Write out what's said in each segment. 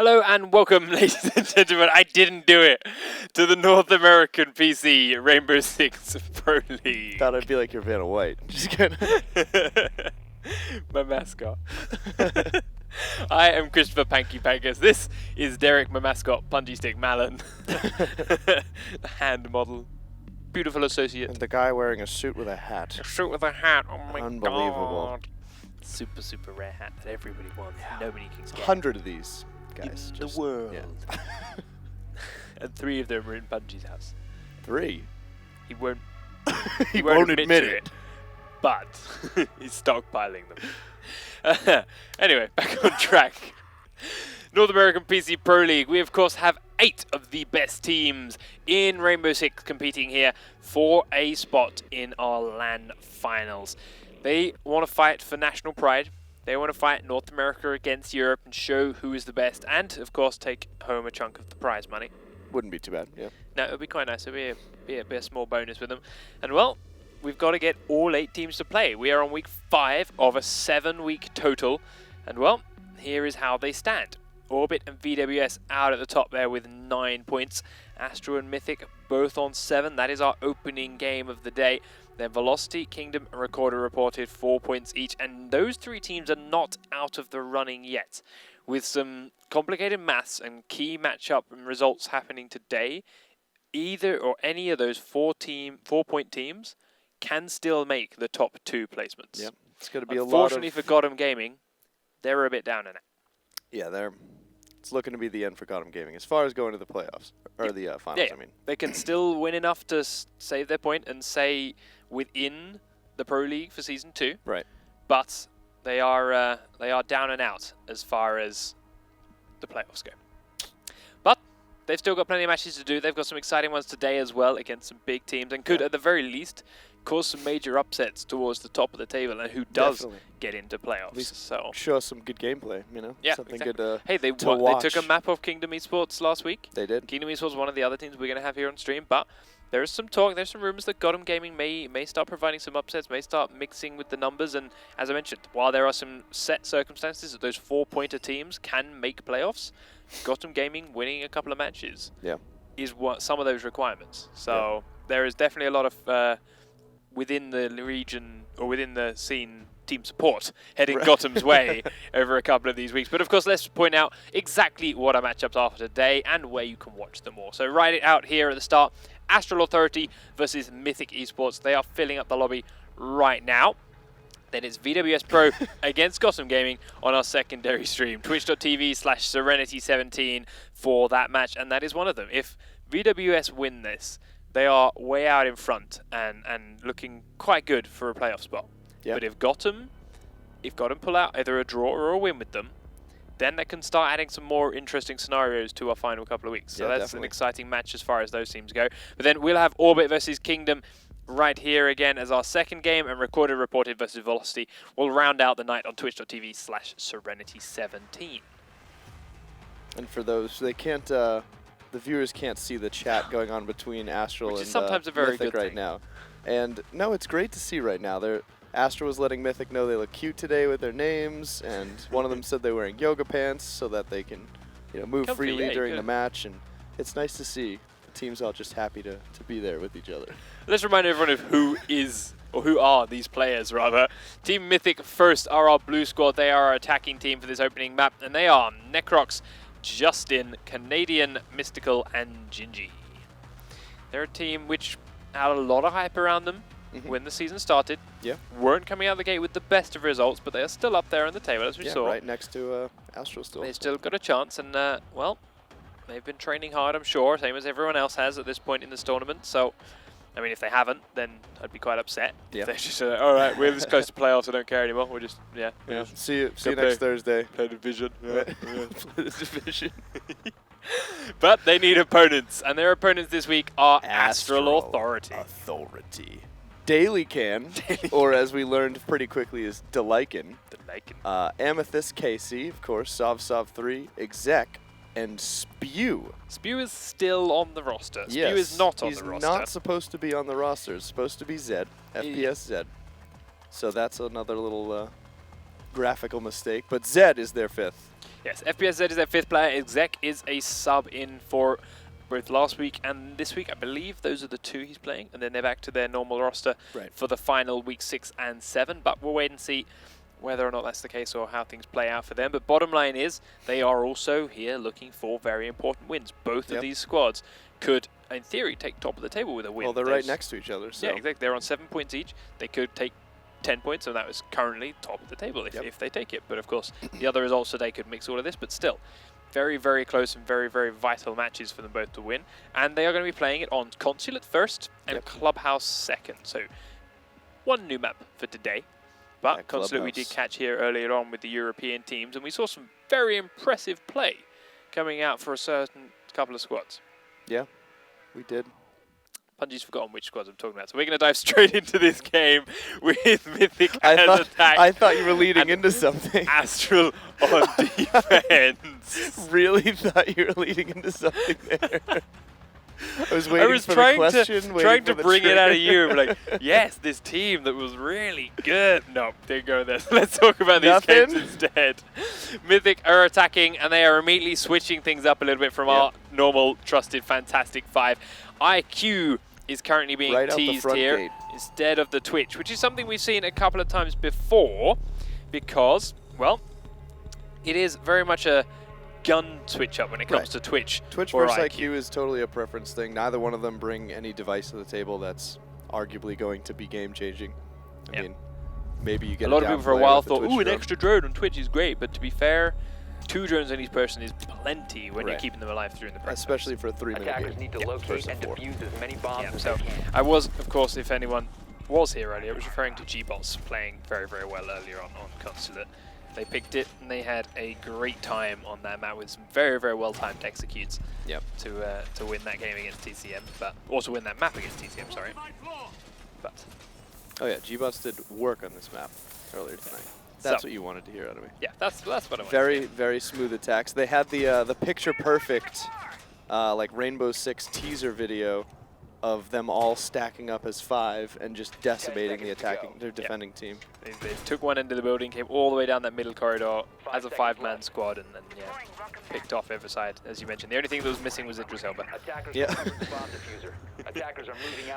Hello and welcome, ladies and gentlemen. I didn't do it to the North American PC Rainbow Six Pro League. Thought I'd be like your Vanna White. Just kidding. My mascot. I am Christopher Panky Pankus. This is Derek, my mascot, Punji Stick Malin. The hand model. Beautiful associate. And the guy wearing a suit with a hat. A suit with a hat. Oh my Unbelievable. God. Super, super rare hat that everybody wants. Yeah. Nobody can get. 100 of these guys. In the world. Yeah. And 3 of them are in Bungy's house. 3? He won't. he won't admit to it. But he's stockpiling them. Anyway, back on track. North American PC Pro League. We, of course, have 8 of the best teams in Rainbow Six competing here for a spot in our LAN finals. They want to fight for national pride. They want to fight North America against Europe and show who is the best and, of course, take home a chunk of the prize money. Wouldn't be too bad, yeah. No, it would be quite nice. It would be a small bonus with them. And, well, we've got to get all 8 teams to play. We are on week 5 of a 7-week total. And, well, here is how they stand. Orbit and VWS out at the top there with 9 points. Astral and Mythic both on 7. That is our opening game of the day. Then Velocity, Kingdom and Recorder reported 4 points each. And those 3 teams are not out of the running yet. With some complicated maths and key matchup and results happening today, either or any of those 4-point teams can still make the top 2 placements. Yep. It's going to be a lot of... Unfortunately for Gotham Gaming, they're a bit down in it. Yeah, it's looking to be the end for Gotham Gaming as far as going to the playoffs, or the finals, Yeah, I mean. they can still win enough to save their point and stay within the Pro League for Season 2. Right. But they are down and out as far as the playoffs go. But they've still got plenty of matches to do. They've got some exciting ones today as well against some big teams and could, at the very least, cause some major upsets towards the top of the table and who does get into playoffs. So show us some good gameplay, you know? Yeah, something exactly. good hey, they watch. took a map of Kingdom Esports last week. They did. Kingdom Esports is one of the other teams we're going to have here on stream, but there is some talk, there's some rumors that Gotham Gaming may start providing some upsets, may start mixing with the numbers, and as I mentioned, while there are some set circumstances that those 4-pointer teams can make playoffs, Gotham Gaming winning a couple of matches is what some of those requirements. So there is definitely a lot of within the region or within the scene team support heading Gotham's way over a couple of these weeks. But of course, let's point out exactly what our matchups are for today and where you can watch them all. So write it out here at the start. Astral Authority versus Mythic Esports. They are filling up the lobby right now. Then it's VWS Pro against Gotham Gaming on our secondary stream. Twitch.tv/Serenity17 for that match. And that is one of them. If VWS win this, they are way out in front and looking quite good for a playoff spot. Yep. But if Gotham pull out either a draw or a win with them, then they can start adding some more interesting scenarios to our final couple of weeks. So that's an exciting match as far as those teams go. But then we'll have Orbit versus Kingdom right here again as our second game, and Recorded Reported versus Velocity will round out the night on Twitch.tv/Serenity17. And for those, they can't... the viewers can't see the chat going on between Astral and sometimes a very Mythic good right thing. now. And no, it's great to see right now. Astral was letting Mythic know they look cute today with their names, and one of them said they're wearing yoga pants so that they can, move freely during the match. And it's nice to see the teams all just happy to be there with each other. Let's remind everyone of who are these players, rather. Team Mythic first are our blue squad. They are our attacking team for this opening map, and they are Necrox, Justin, Canadian, Mystical, and Gingy. They're a team which had a lot of hype around them when the season started. Yeah. Weren't coming out of the gate with the best of results, but they are still up there on the table, as we saw. Right next to Astral still. They've still got a chance, and, well, they've been training hard, I'm sure, same as everyone else has at this point in this tournament. So, I mean, if they haven't, then I'd be quite upset. Yeah. If they're just, all right, we're this close to playoffs, I don't care anymore. We're just, See you next Thursday. Play Division. Play the Division. But they need opponents, and their opponents this week are Astral Authority. Daily Can, or as we learned pretty quickly is Delican. Amethyst KC, of course, Sov3, Exec, and Spew. Spew is still on the roster. Yes, Spew is not on the roster. He's not supposed to be on the roster. It's supposed to be Zed, FPS Zed. So that's another little graphical mistake. But Zed is their 5th. Yes, FPSZ is their 5th player. Exec is a sub in for both last week and this week. I believe those are the 2 he's playing, and then they're back to their normal roster for the final week 6 and 7. But we'll wait and see whether or not that's the case or how things play out for them. But bottom line is, they are also here looking for very important wins. Both of these squads could, in theory, take top of the table with a win. Well, they're right next to each other. So. Yeah, exactly. They're on 7 points each. They could take 10 points, and that was currently top of the table if they take it. But of course, the other results today could mix all of this, but still, very, very close and very, very vital matches for them both to win. And they are going to be playing it on Consulate first and Clubhouse second. So, one new map for today. But Consulate we did catch here earlier on with the European teams, and we saw some very impressive play coming out for a certain couple of squads. Yeah, we did. Bungie's forgotten which squads I'm talking about. So we're going to dive straight into this game with Mythic as attack. I thought you were leading into something. Astral on defense. Really thought you were leading into something there. I was waiting for the question. Trying to bring it out of you. Like, yes, this team that was really good. No, didn't go there. So let's talk about these games instead. Mythic are attacking, and they are immediately switching things up a little bit from our normal, trusted, fantastic 5. IQ is currently being teased here instead of the Twitch, which is something we've seen a couple of times before because, well, it is very much a gun switch up when it comes to Twitch. Twitch versus IQ is totally a preference thing. Neither one of them bring any device to the table that's arguably going to be game changing. I mean, maybe you get a lot of people for a while thought, ooh, an extra drone on Twitch is great, but to be fair, 2 drones on each person is plenty when you're keeping them alive during the practice. Especially for a 3-minute game. Attackers need to locate and defuse as many bombs as they can. I was, of course, if anyone was here earlier, I was referring to G-Bots playing very, very well earlier on Consulate. They picked it and they had a great time on that map with some very, very well-timed executes to win that game against TCM, but also win that map against TCM, sorry. But oh yeah, G-Bots did work on this map earlier tonight. That's what you wanted to hear out of me. Yeah, that's what I wanted Very, to hear. very smooth attacks. They had the picture-perfect, like Rainbow Six teaser video of them all stacking up as 5 and just decimating their defending team. They took one end of the building, came all the way down that middle corridor as a 5-man squad, and then picked off every side, as you mentioned. The only thing that was missing was Idris Elba.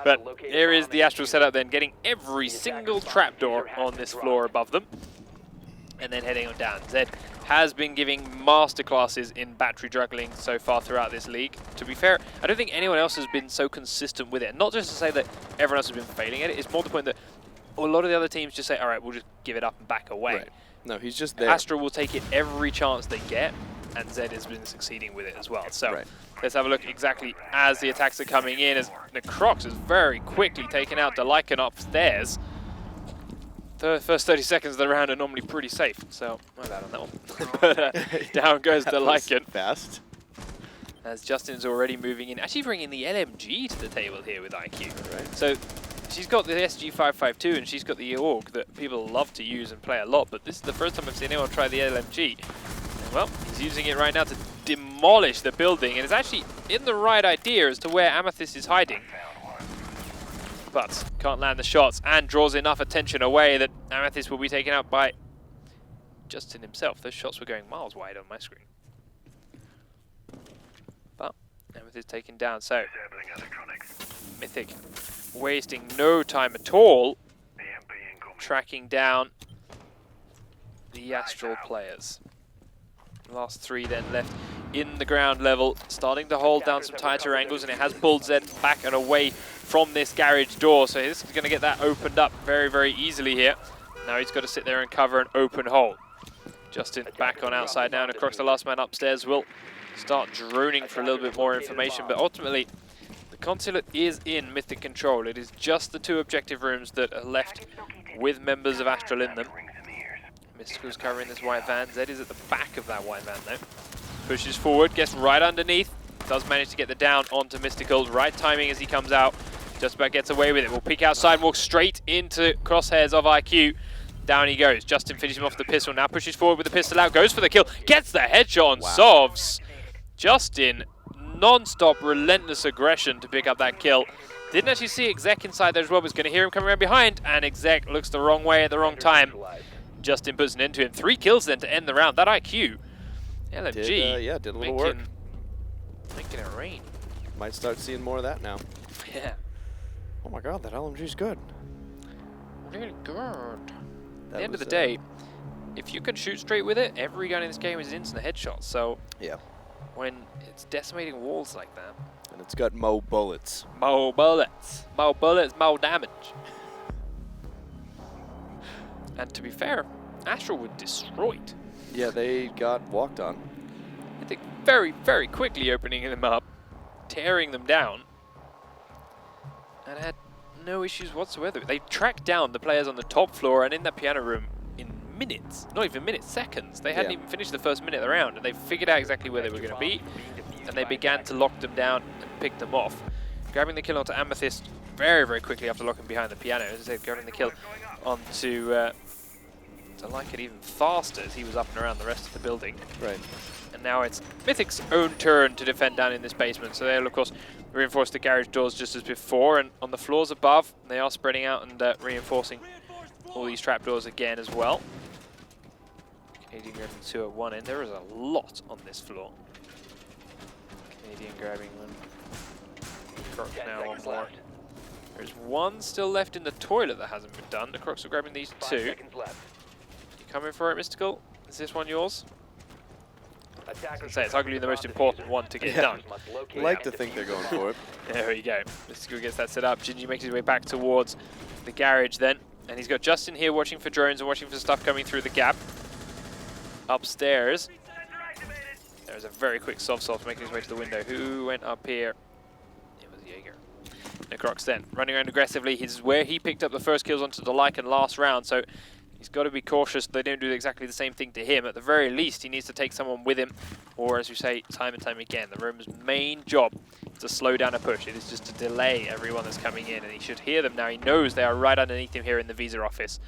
But here is the Astral setup then, getting every single trapdoor on this floor above them, and then heading on down. Zed has been giving masterclasses in battery juggling so far throughout this league. To be fair, I don't think anyone else has been so consistent with it. Not just to say that everyone else has been failing at it, it's more the point that a lot of the other teams just say, all right, we'll just give it up and back away. Right. No, he's just there. Astral will take it every chance they get, and Zed has been succeeding with it as well. So let's have a look exactly as the attacks are coming in, as Necrox is very quickly taking out Delican upstairs. The first 30 seconds of the round are normally pretty safe, so my bad on that one. But down goes Delican. Fast. As Justin's already moving in, actually bringing the LMG to the table here with IQ. So she's got the SG552 and she's got the AUG that people love to use and play a lot, but this is the first time I've seen anyone try the LMG. And well, he's using it right now to demolish the building, and it's actually in the right idea as to where Amethyst is hiding. But can't land the shots and draws enough attention away that Amethyst will be taken out by Justin himself. Those shots were going miles wide on my screen. But Amethyst taken down, so Mythic wasting no time at all tracking down the Astral players. Last 3 then left in the ground level, starting to hold down some tighter angles, and it has pulled Zed back and away from this garage door, so this is going to get that opened up very, very easily here. Now he's got to sit there and cover an open hole. Justin back on outside now, and across the last man upstairs will start droning for a little bit more information, but ultimately the Consulate is in Mythic control. It is just the 2 objective rooms that are left with members of Astral in them. Mystical's covering this white van. Zed is at the back of that white van though. Pushes forward, gets right underneath. Does manage to get the down onto Mystical. Right timing as he comes out. Just about gets away with it. Will peek outside and walk straight into crosshairs of IQ. Down he goes. Justin finishes him off the pistol. Now pushes forward with the pistol out. Goes for the kill. Gets the headshot on Sovs. Justin, non-stop, relentless aggression to pick up that kill. Didn't actually see Exec inside there as well. Was going to hear him coming around behind. And Exec looks the wrong way at the wrong time. Justin puts an end to him. 3 kills then to end the round. That IQ LMG did a little work. Making it rain. Might start seeing more of that now. Yeah. Oh my god, that LMG's good. Really good. At the end of the was, day, if you can shoot straight with it, every gun in this game is an instant headshot. So yeah, when it's decimating walls like that. And it's got more bullets. More bullets. More bullets, more damage. And to be fair, Astral were destroyed. Yeah, they got walked on. I think very, very quickly opening them up, tearing them down, and had no issues whatsoever. They tracked down the players on the top floor and in that piano room in minutes, not even minutes, seconds. They hadn't even finished the first minute of the round, and they figured out exactly where they were going to be, and they began to lock them down and pick them off. Grabbing the kill onto Amethyst very, very quickly after locking behind the piano. As I said, grabbing the kill onto Like it even faster as he was up and around the rest of the building. Right. And now it's Mythic's own turn to defend down in this basement. So they'll, of course, reinforce the garage doors just as before. And on the floors above, they are spreading out and reinforcing all these trapdoors again as well. Canadian grabbing 2 at one end. There is a lot on this floor. Canadian grabbing one. Croc now one more. There's one still left in the toilet that hasn't been done. The Crocs are grabbing these 2. You coming for it, Mystical? Is this one yours? I say it's arguably the most important one to get done. Like to think they're going for it. There we go. Mystical gets that set up. Gingy makes his way back towards the garage then. And he's got Justin here watching for drones and watching for stuff coming through the gap. Upstairs. There's a very quick soft making his way to the window. Who went up here? It was Jaeger. Necrox then, running around aggressively. This is where he picked up the first kills onto the Lycan last round, so he's got to be cautious they don't do exactly the same thing to him. At the very least, he needs to take someone with him, or as we say time and time again, the Romer's main job is to slow down a push. It is just to delay everyone that's coming in, and he should hear them now. He knows they are right underneath him here in the visa office.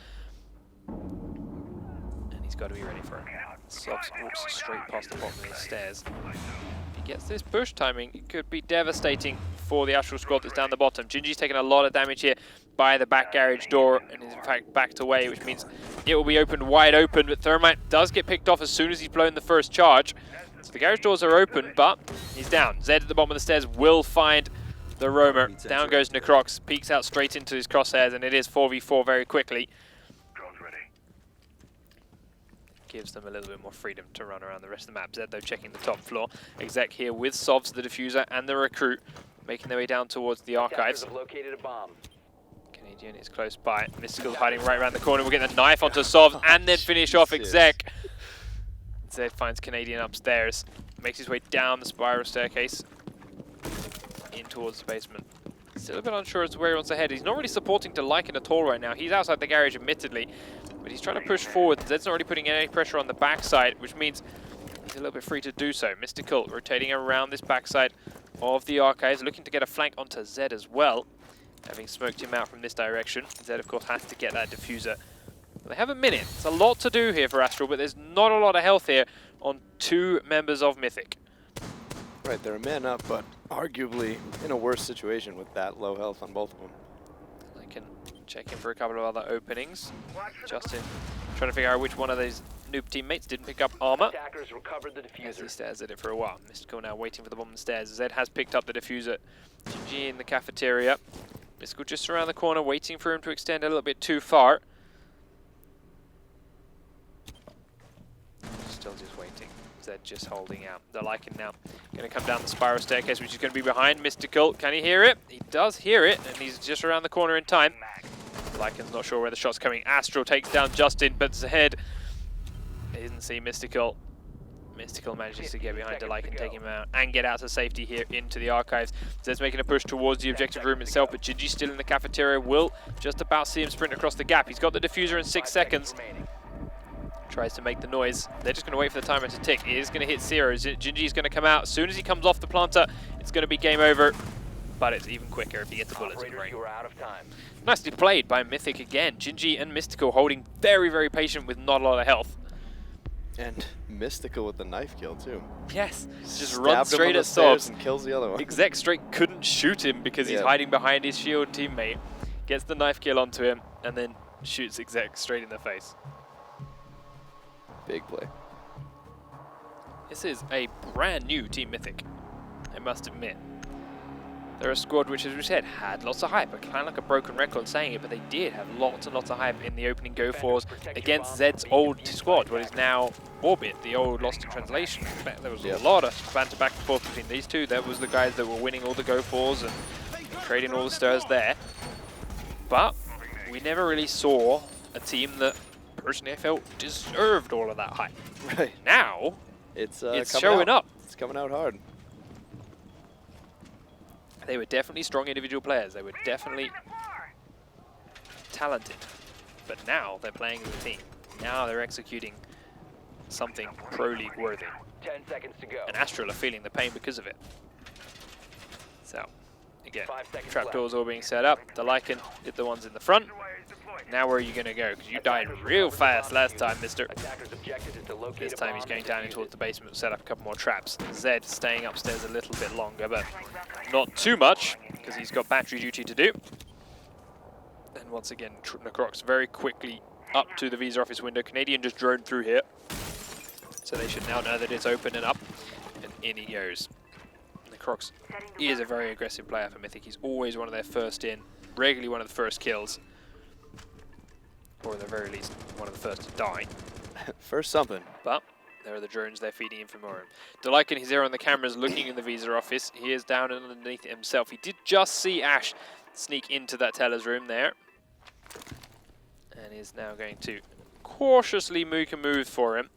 And he's got to be ready for it. Soft walks straight past the bottom of the stairs. If he gets this push timing, it could be devastating for the Astral squad that's down the bottom. Gingy's taken a lot of damage here by the back garage door and is in fact backed away, which means it will be opened wide open, but Thermite does get picked off as soon as he's blown the first charge. So the garage doors are open, but he's down. Zed at the bottom of the stairs will find the Roamer. Down goes Necrox, peeks out straight into his crosshairs, and it is 4v4 very quickly. Gives them a little bit more freedom to run around the rest of the map. Zed, though, checking the top floor. Exec here with Sovs, the diffuser, and the recruit, making their way down towards the archives. Have located a bomb. Canadian is close by. Mystical hiding right around the corner. We'll get the knife onto Sovs and then finish off Exec. Zed finds Canadian upstairs, makes his way down the spiral staircase in towards the basement. Still a bit unsure as to where he wants to head. He's not really supporting to Lycan at all right now. He's outside the garage, admittedly, but he's trying to push forward. Zed's not really putting any pressure on the backside, which means he's a little bit free to do so. Mystical rotating around this backside of the archives, looking to get a flank onto Zed as well, having smoked him out from this direction. Zed, of course, has to get that diffuser. They have a minute. It's a lot to do here for Astral, but there's not a lot of health here on 2 members of Mythic. Right, they're a man up, but arguably in a worse situation with that low health on both of them. I can check in for a couple of other openings. Justin trying to figure out which one of these noob teammates didn't pick up armor. As he stares at it for a while. Mystical now waiting for the bottom of the stairs. Zed has picked up the diffuser. GG in the cafeteria. Mystical just around the corner, waiting for him to extend a little bit too far. Still just waiting. Zed just holding out. The Lycan now going to come down the spiral staircase, which is going to be behind Mystical. Can he hear it? He does hear it, and he's just around the corner in time. Lycan's not sure where the shot's coming. Astral takes down Justin, but Zed doesn't see Mystical. Mystical manages to get behind the Lycan, take him out, and get out to safety here into the archives. Zed's making a push towards the objective room itself, but Gingy's still in the cafeteria. Will just about see him sprint across the gap. He's got the diffuser in 6 seconds. Tries to make the noise. They're just going to wait for the timer to tick. It is going to hit 0. Gingy's going to come out. As soon as he comes off the planter, it's going to be game over. But it's even quicker if he gets the bullets in range. Nicely played by Mythic again. Gingy and Mystical holding very, very patient with not a lot of health. And Mystical with the knife kill, too. Yes. Just runs straight at Sobs. And kills the other one. Exec straight couldn't shoot him because he's hiding behind his shield teammate. Gets the knife kill onto him and then shoots Exec straight in the face. Big play. This is a brand new Team Mythic, I must admit. They're a squad which, as we said, had lots of hype. I kind of like a broken record saying it, but they did have lots and lots of hype in the opening go-fors against Zed's old squad, what is now Orbit, the old Lost in Translation. There was a lot of banter back and forth between these two. That was the guys that were winning all the go-fors and creating all the stirs there. But we never really saw a team that, personally, I felt deserved all of that hype. Right. Now, it's showing up. It's coming out hard. They were definitely strong individual players. They were definitely talented. But now they're playing as a team. Now they're executing something Pro League worthy. 10 seconds to go. And Astral are feeling the pain because of it. So, again, 5 seconds trapdoors all being set up. The Lycan did the ones in the front. Now where are you going to go? Because you died real fast last time, mister. Attacker's objective is to locate This a time bomb he's going and down defuse in towards it. the basement, set up a couple more traps. Zed staying upstairs a little bit longer, but not too much, because he's got battery duty to do. And once again, Necrox very quickly up to the Visa office window. Canadian just droned through here. So they should now know that it's open and up, and in he goes. Necrox is a very aggressive player for Mythic. He's always one of their first in, regularly one of the first kills. Or at the very least, one of the first to die. First something. But there are the drones they're feeding in from Orim. Delican, he's there on the cameras looking in the Visa office. He is down underneath it himself. He did just see Ash sneak into that teller's room there. And is now going to cautiously make a move for him.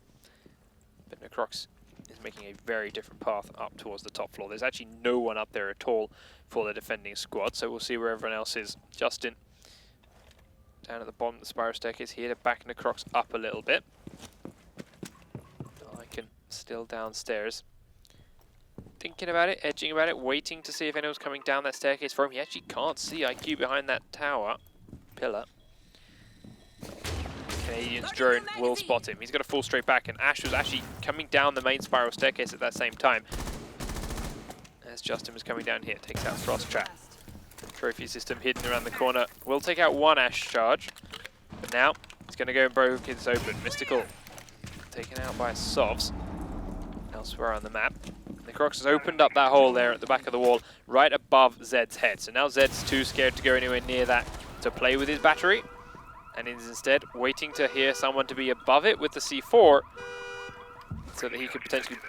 But Necrox is making a very different path up towards the top floor. There's actually no one up there at all for the defending squad, so we'll see where everyone else is. Justin down at the bottom of the spiral staircase here to back Necrox up a little bit. Lycan still downstairs. Thinking about it, edging about it, waiting to see if anyone's coming down that staircase for him. He actually can't see IQ behind that tower pillar. Canadian's drone will spot him. He's got a full straight back, and Ash was actually coming down the main spiral staircase at that same time. As Justin was coming down here, takes out Frost Trap. Trophy system hidden around the corner. Will take out one Ash charge, but now he's going to go and broke this open. Mystical taken out by Sovs elsewhere on the map. Necrox has opened up that hole there at the back of the wall, right above Zed's head. So now Zed's too scared to go anywhere near that to play with his battery, and is instead waiting to hear someone to be above it with the C4 so that he could potentially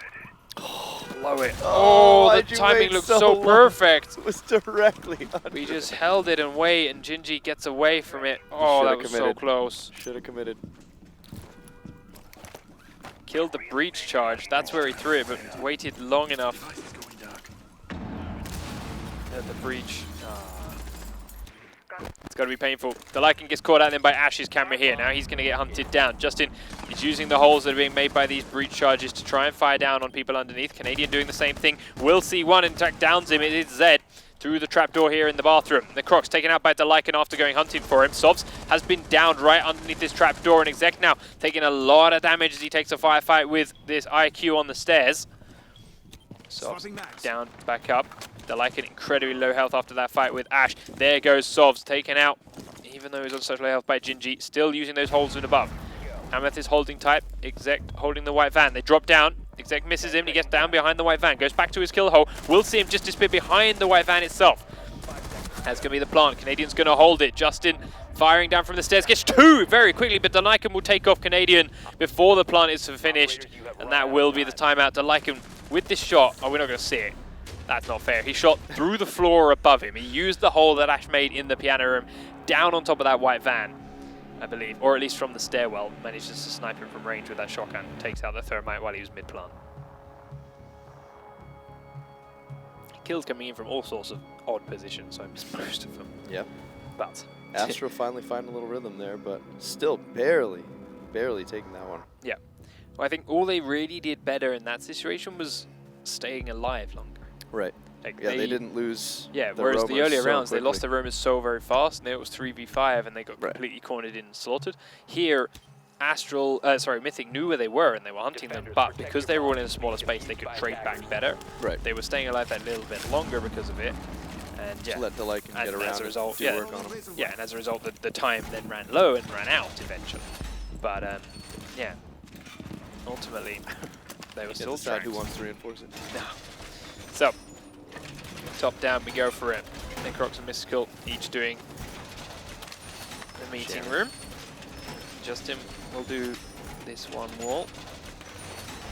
blow it. Oh, the timing looked so perfect. It was directly under. We just held it and wait, and Gingy gets away from it. Oh, that was so close. Should have committed. Killed the breach charge. That's where he threw it, but waited long enough. At the breach. It's got to be painful. The Lycan gets caught out then by Ash's camera here. Now he's going to get hunted down. Justin is using the holes that are being made by these breach charges to try and fire down on people underneath. Canadian doing the same thing. Will see one, in fact, downs him. It is Zed through the trapdoor here in the bathroom. The Croc's taken out by the Lycan after going hunting for him. Sovs has been downed right underneath this trapdoor, and Exec now taking a lot of damage as he takes a firefight with this IQ on the stairs. Sovs down, back up. The Lycan incredibly low health after that fight with Ash. There goes Sovs, taken out, even though he's on such low health by Gingy, still using those holes in above. Ameth is holding tight, Exec holding the white van. They drop down, Exec misses him, he gets down behind the white van, goes back to his kill hole. We'll see him just disappear behind the white van itself. That's going to be the plant. Canadian's going to hold it. Justin firing down from the stairs, gets two very quickly, but the Lycan will take off Canadian before the plant is finished, and that will be the timeout. The Lycan with this shot, oh, we're not going to see it. That's not fair. He shot through the floor above him. He used the hole that Ash made in the piano room down on top of that white van, I believe, or at least from the stairwell. Manages to snipe him from range with that shotgun. Takes out the thermite while he was mid-plant. Kills coming in from all sorts of odd positions, so I missed most of them. Yep. But Astral finally finding a little rhythm there, but still barely taking that one. Yeah. Well, I think all they really did better in that situation was staying alive longer. Right. Like yeah, they didn't lose. Yeah, the whereas the earlier so rounds, quickly. they lost their roamers so very fast, and it was 3v5, and they got Right. completely cornered in and slaughtered. Here, Mythic knew where they were, and they were hunting them, but because they were all in a smaller space, they could trade back better. Right. They were staying alive that little bit longer because of it, and Just yeah. let the Lycan get around as a result, and do work on them. Yeah, and as a result, the time then ran low and ran out eventually. But yeah, ultimately, They were still decide who tracked. wants to reinforce it. No. So, top down, we go for it. Necrox and Mystical each doing the meeting room. Justin will do this one wall.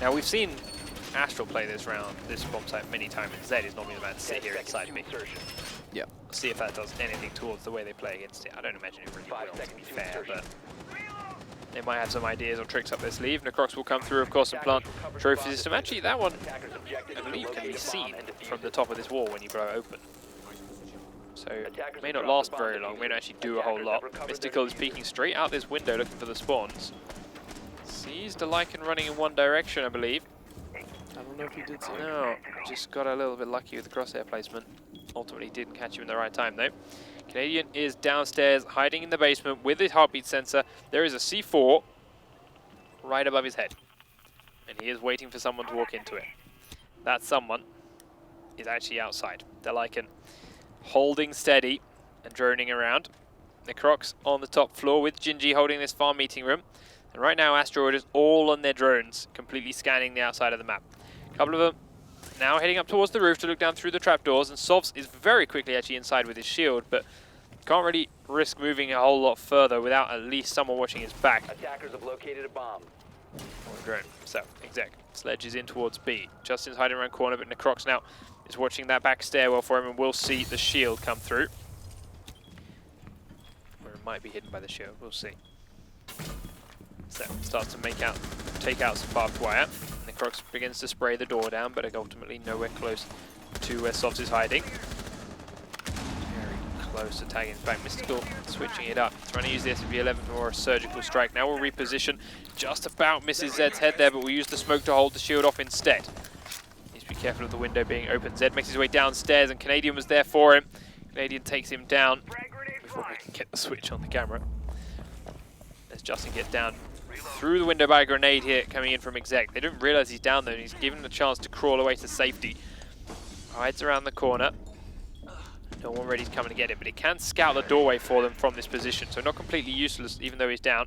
Now we've seen Astral play this bomb site many times, and Zed is normally the man to sit here inside me. Yeah. See if that does anything towards the way they play against it. I don't imagine it really will, to be fair, but they might have some ideas or tricks up their sleeve. Necrox will come through, of course, and plant trophy system. Actually, that one, I believe, can be seen from the top of this wall when you blow it open. So it may not last very long, may not actually do a whole lot. Mystical is peeking straight out this window looking for the spawns. Sees the Lycan running in one direction, I believe. I don't know if he did see it. No, just got a little bit lucky with the crosshair placement. Ultimately didn't catch him in the right time though. Canadian is downstairs, hiding in the basement with his heartbeat sensor. There is a C4 right above his head. And he is waiting for someone to walk into it. That someone is actually outside. The Lycan holding steady and droning around. Necrox on the top floor with Gingy holding this farm meeting room. And right now Astral is all on their drones, completely scanning the outside of the map. A couple of them now heading up towards the roof to look down through the trapdoors, and Sovs is very quickly actually inside with his shield, but can't really risk moving a whole lot further without at least someone watching his back. Attackers have located a bomb. Drone. So, Exec. Sledge is in towards B. Justin's hiding around corner, but Necrox now is watching that back stairwell for him, and we'll see the shield come through. Or it might be hidden by the shield, we'll see. So, starts to take out some barbed wire. Necrox begins to spray the door down, but ultimately nowhere close to where Sovs is hiding. Very close to tagging back. Mystical switching it up, trying to use the SMG-11 for a surgical strike. Now we'll reposition. Just about misses Zed's head there, but we'll use the smoke to hold the shield off instead. Needs to be careful of the window being open. Zed makes his way downstairs, and Canadian was there for him. Canadian takes him down before we can get the switch on the camera. As Justin gets down through the window by a grenade here coming in from Exec. They don't realize he's down there, and he's given the chance to crawl away to safety. Hides around the corner. No one ready to come and get it, but it can scout the doorway for them from this position, so not completely useless even though he's down.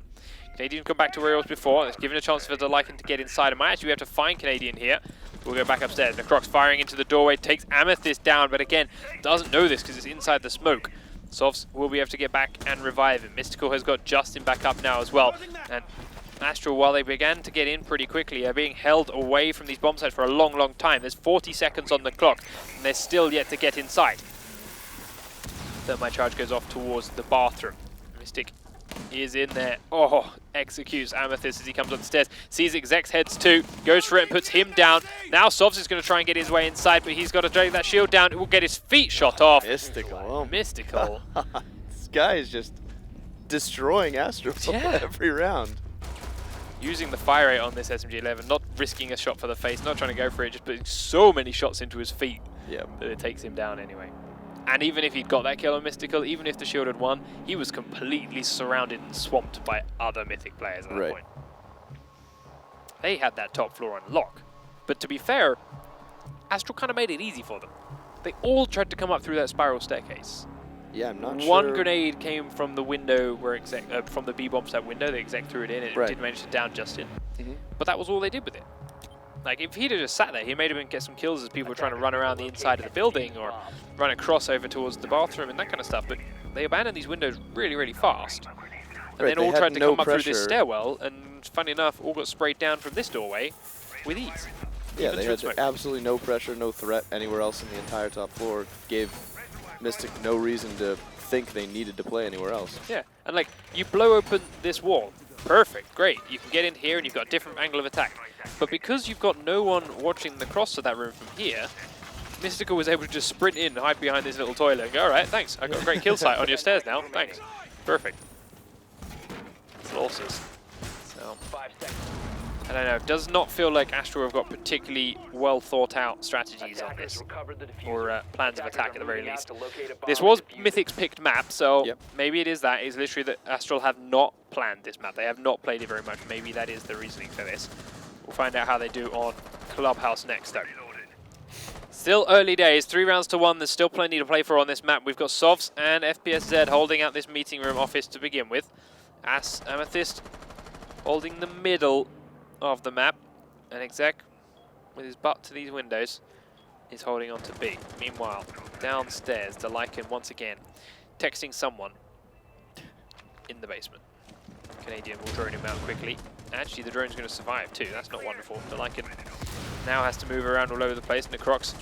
Canadian come back to where he was before. It's given a chance for the Lycan to get inside. It might actually be able to find Canadian here. We'll go back upstairs. Necrox firing into the doorway, takes Amethyst down, but again, doesn't know this because it's inside the smoke. Sovs will be able to get back and revive him. Mystical has got Justin back up now as well. And Astral, while they began to get in pretty quickly, are being held away from these bomb sites for a long, long time. There's 40 seconds on the clock, and they're still yet to get inside. Thermite charge goes off towards the bathroom. Mystic is in there. Oh, executes Amethyst as he comes up the stairs. Sees Exec's heads too, goes for it and puts him down. Now Sovs is going to try and get his way inside, but he's got to drag that shield down. It will get his feet shot off. Mystical. Mystical. This guy is just destroying Astral every round. Using the fire rate on this SMG-11, not risking a shot for the face, not trying to go for it, just putting so many shots into his feet that it takes him down anyway. And even if he'd got that kill on Mystical, even if the shield had won, he was completely surrounded and swamped by other Mythic players at that point. They had that top floor on lock. But to be fair, Astral kind of made it easy for them. They all tried to come up through that spiral staircase. Yeah, I'm not sure. One grenade came from the window where from the B-bomb set window. The Exec threw it in, and it did manage to down Justin. But that was all they did with it. Like, if he'd have just sat there, he may have get some kills as people were trying to run around the inside of the building or run across over towards the bathroom and that kind of stuff. But they abandoned these windows really, really fast. And then all tried to come up through this stairwell, and funny enough, all got sprayed down from this doorway with ease. Yeah, they had absolutely no pressure, no threat anywhere else in the entire top floor. Gave Mystic no reason to think they needed to play anywhere else. Yeah, and like, you blow open this wall. Perfect, great. You can get in here and you've got a different angle of attack. But because you've got no one watching the cross to that room from here, Mystical was able to just sprint in, hide behind this little toilet and go, alright, thanks. I got a great kill site on your stairs now, thanks. Perfect. It's losses. So, I don't know, it does not feel like Astral have got particularly well thought out strategies on this, or plans of attack at the very least. This was Mythic's picked map, so maybe it is that. It's literally that Astral have not planned this map. They have not played it very much. Maybe that is the reasoning for this. We'll find out how they do on Clubhouse next though. Still early days, 3 rounds to 1. There's still plenty to play for on this map. We've got Sovs and FPSZ holding out this meeting room office to begin with. Amethyst holding the middle of the map, and Exec with his butt to these windows, is holding on to B. Meanwhile, downstairs, Delican once again texting someone in the basement. Canadian will drone him out quickly. Actually, the drone's going to survive too. That's not wonderful. Delican now has to move around all over the place. Necrox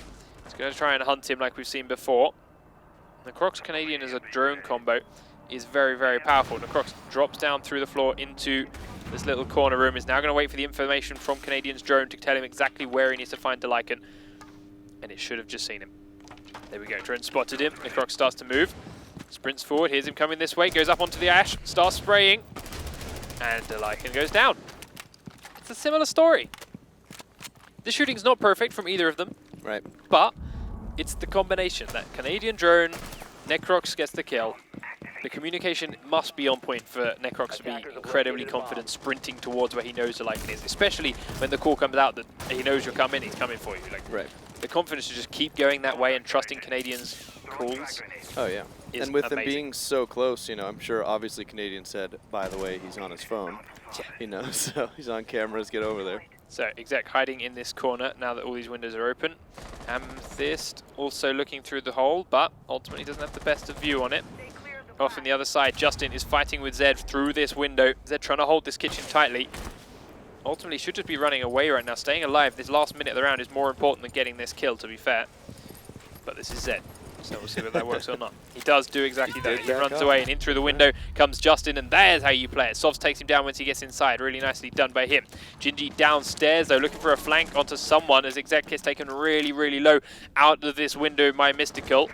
is going to try and hunt him like we've seen before. Necrox Canadian as a drone combo is very, very powerful. Necrox drops down through the floor into this little corner room. Is now going to wait for the information from Canadian's drone to tell him exactly where he needs to find Delican. And it should have just seen him. There we go. Drone spotted him. Necrox starts to move. Sprints forward. Here's him coming this way. Goes up onto the ash. Starts spraying. And Delican goes down. It's a similar story. The shooting's not perfect from either of them. Right. But it's the combination. That Canadian drone, Necrox gets the kill. The communication must be on point for Necrox to be incredibly confident sprinting towards where he knows Delican is, especially when the call comes out that he knows you're coming, he's coming for you. Like, right. The confidence to just keep going that way and trusting Canadians' calls. Oh yeah. And with them being so close, you know, I'm sure obviously Canadian said, by the way, he's on his phone. Yeah. You know, so he's on cameras, get over there. So Exec hiding in this corner now that all these windows are open. Amethyst also looking through the hole, but ultimately doesn't have the best of view on it. Off on the other side, Justin is fighting with Zed through this window. Zed trying to hold this kitchen tightly. Ultimately should just be running away right now. Staying alive this last minute of the round is more important than getting this kill, to be fair. But this is Zed, so we'll see whether that works or not. He does do exactly that. He runs away and in through the window comes Justin, and there's how you play it. Sovs takes him down once he gets inside. Really nicely done by him. Gingy downstairs though, looking for a flank onto someone as Exec gets taken really, really low out of this window by Mystical.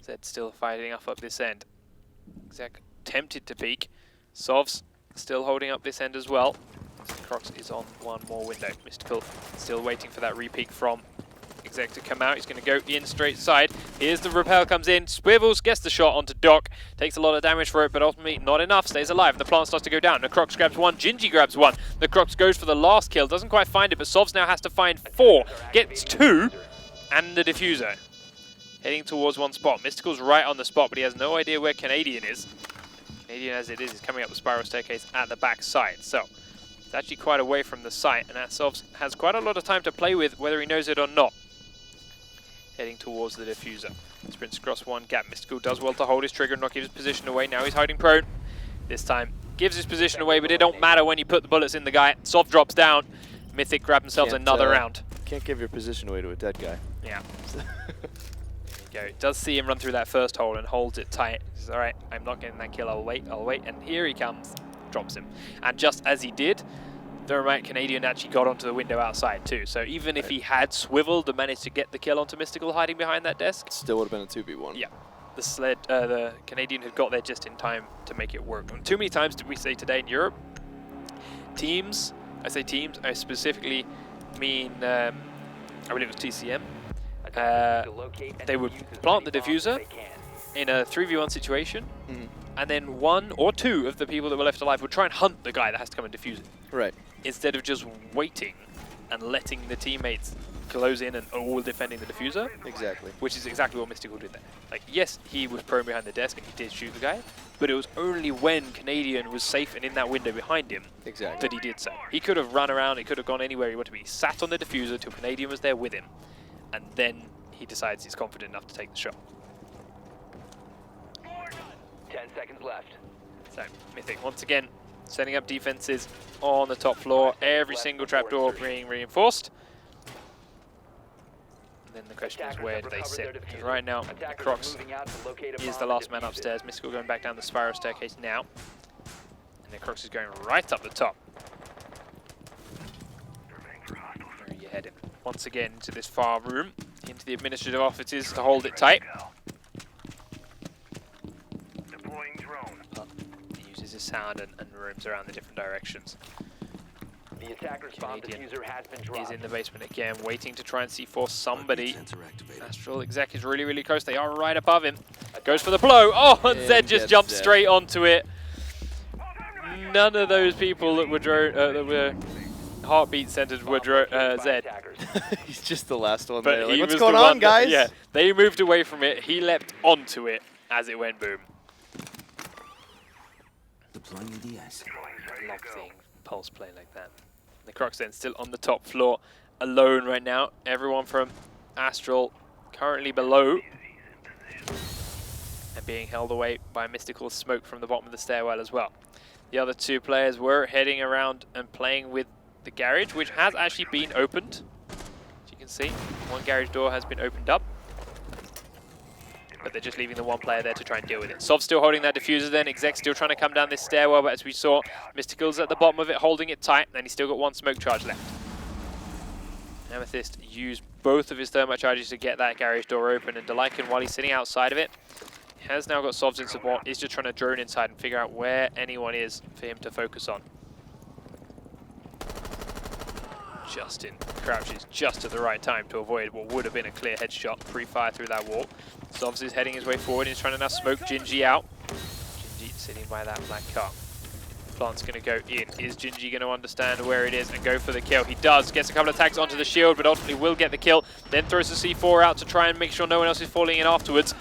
Zed still fighting up this end. Exec tempted to peek. Sovs still holding up this end as well. Crocs is on one more window. Mystical still waiting for that re-peek from Exec to come out. He's going to go in straight side. Here's the rappel comes in. Swivels gets the shot onto Doc. Takes a lot of damage for it, but ultimately not enough. Stays alive. The plant starts to go down. Necrox grabs one. Gingy grabs one. Necrox goes for the last kill. Doesn't quite find it, but Sovs now has to find 4. Gets 2. And the diffuser. Heading towards one spot. Mystical's right on the spot, but he has no idea where Canadian is. Canadian, as it is coming up the spiral staircase at the back side. So, it's actually quite away from the site, and Sovs has quite a lot of time to play with, whether he knows it or not. Heading towards the diffuser. Sprints across one gap. Mystical does well to hold his trigger and not give his position away. Now he's hiding prone. This time, gives his position away, but it don't matter when you put the bullets in the guy. Sov drops down. Mythic grab themselves another round. Can't give your position away to a dead guy. Yeah. Go. Does see him run through that first hole and holds it tight. Says, all right, I'm not getting that kill, I'll wait, and here he comes, drops him. And just as he did, the remote Canadian actually got onto the window outside too. So even if he had swiveled and managed to get the kill onto Mystical hiding behind that desk, still would have been a 2v1. Yeah, the Canadian had got there just in time to make it work. And too many times did we say today in Europe, teams, I say teams, I specifically mean, I believe it was TCM, they would plant the diffuser in a 3v1 situation, and then 1 or 2 of the people that were left alive would try and hunt the guy that has to come and defuse it. Right. Instead of just waiting and letting the teammates close in and all defending the diffuser. Exactly. Which is exactly what Mystical did there. Like, yes, he was prone behind the desk and he did shoot the guy, but it was only when Canadian was safe and in that window behind him that he did so. He could have run around, he could have gone anywhere he wanted to be. He sat on the diffuser till Canadian was there with him, and then he decides he's confident enough to take the shot. 10 seconds left. So, Mythic once again setting up defenses on the top floor, every single trapdoor being reinforced. And then the question is, where do they sit? Because right now, Crocs is the last man upstairs. Mystical going back down the spiral staircase now. And then Crocs is going right up the top. Where are you heading? Once again into this far room, into the administrative offices to hold it tight. He uses his sound and roams around the different directions. The attacker's bomb diffuser has been dropped. He's in the basement again, waiting to try and C4 somebody. Astral Exec is really, really close. They are right above him. Goes for the blow. Oh, and Zed just jumped straight onto it. None of those people that were heartbeat centered were Zed. He's just the last one but there. Like, what's was going on, guys? Yeah, they moved away from it. He leapt onto it as it went boom. Deploying the ice. I love seeing Pulse play like that. The Crocs then still on the top floor, alone right now. Everyone from Astral currently below and being held away by mystical smoke from the bottom of the stairwell as well. The other two players were heading around and playing with the garage, which has actually been opened. As you can see, one garage door has been opened up, but they're just leaving the one player there to try and deal with it. Sov's still holding that diffuser then. Exec's still trying to come down this stairwell, but as we saw, Mystical's at the bottom of it holding it tight, and he's still got one smoke charge left. Amethyst used both of his thermite charges to get that garage door open, and Delican, while he's sitting outside of it, has now got Sovs in support. He's just trying to drone inside and figure out where anyone is for him to focus on. Justin crouches just at the right time to avoid what would have been a clear headshot pre-fire through that wall. Sovs is heading his way forward. He's trying to now smoke Gingy out. Gingy sitting by that black car. Plant's going to go in. Is Gingy going to understand where it is and go for the kill? He does. Gets a couple of tags onto the shield, but ultimately will get the kill. Then throws the C4 out to try and make sure no one else is falling in afterwards.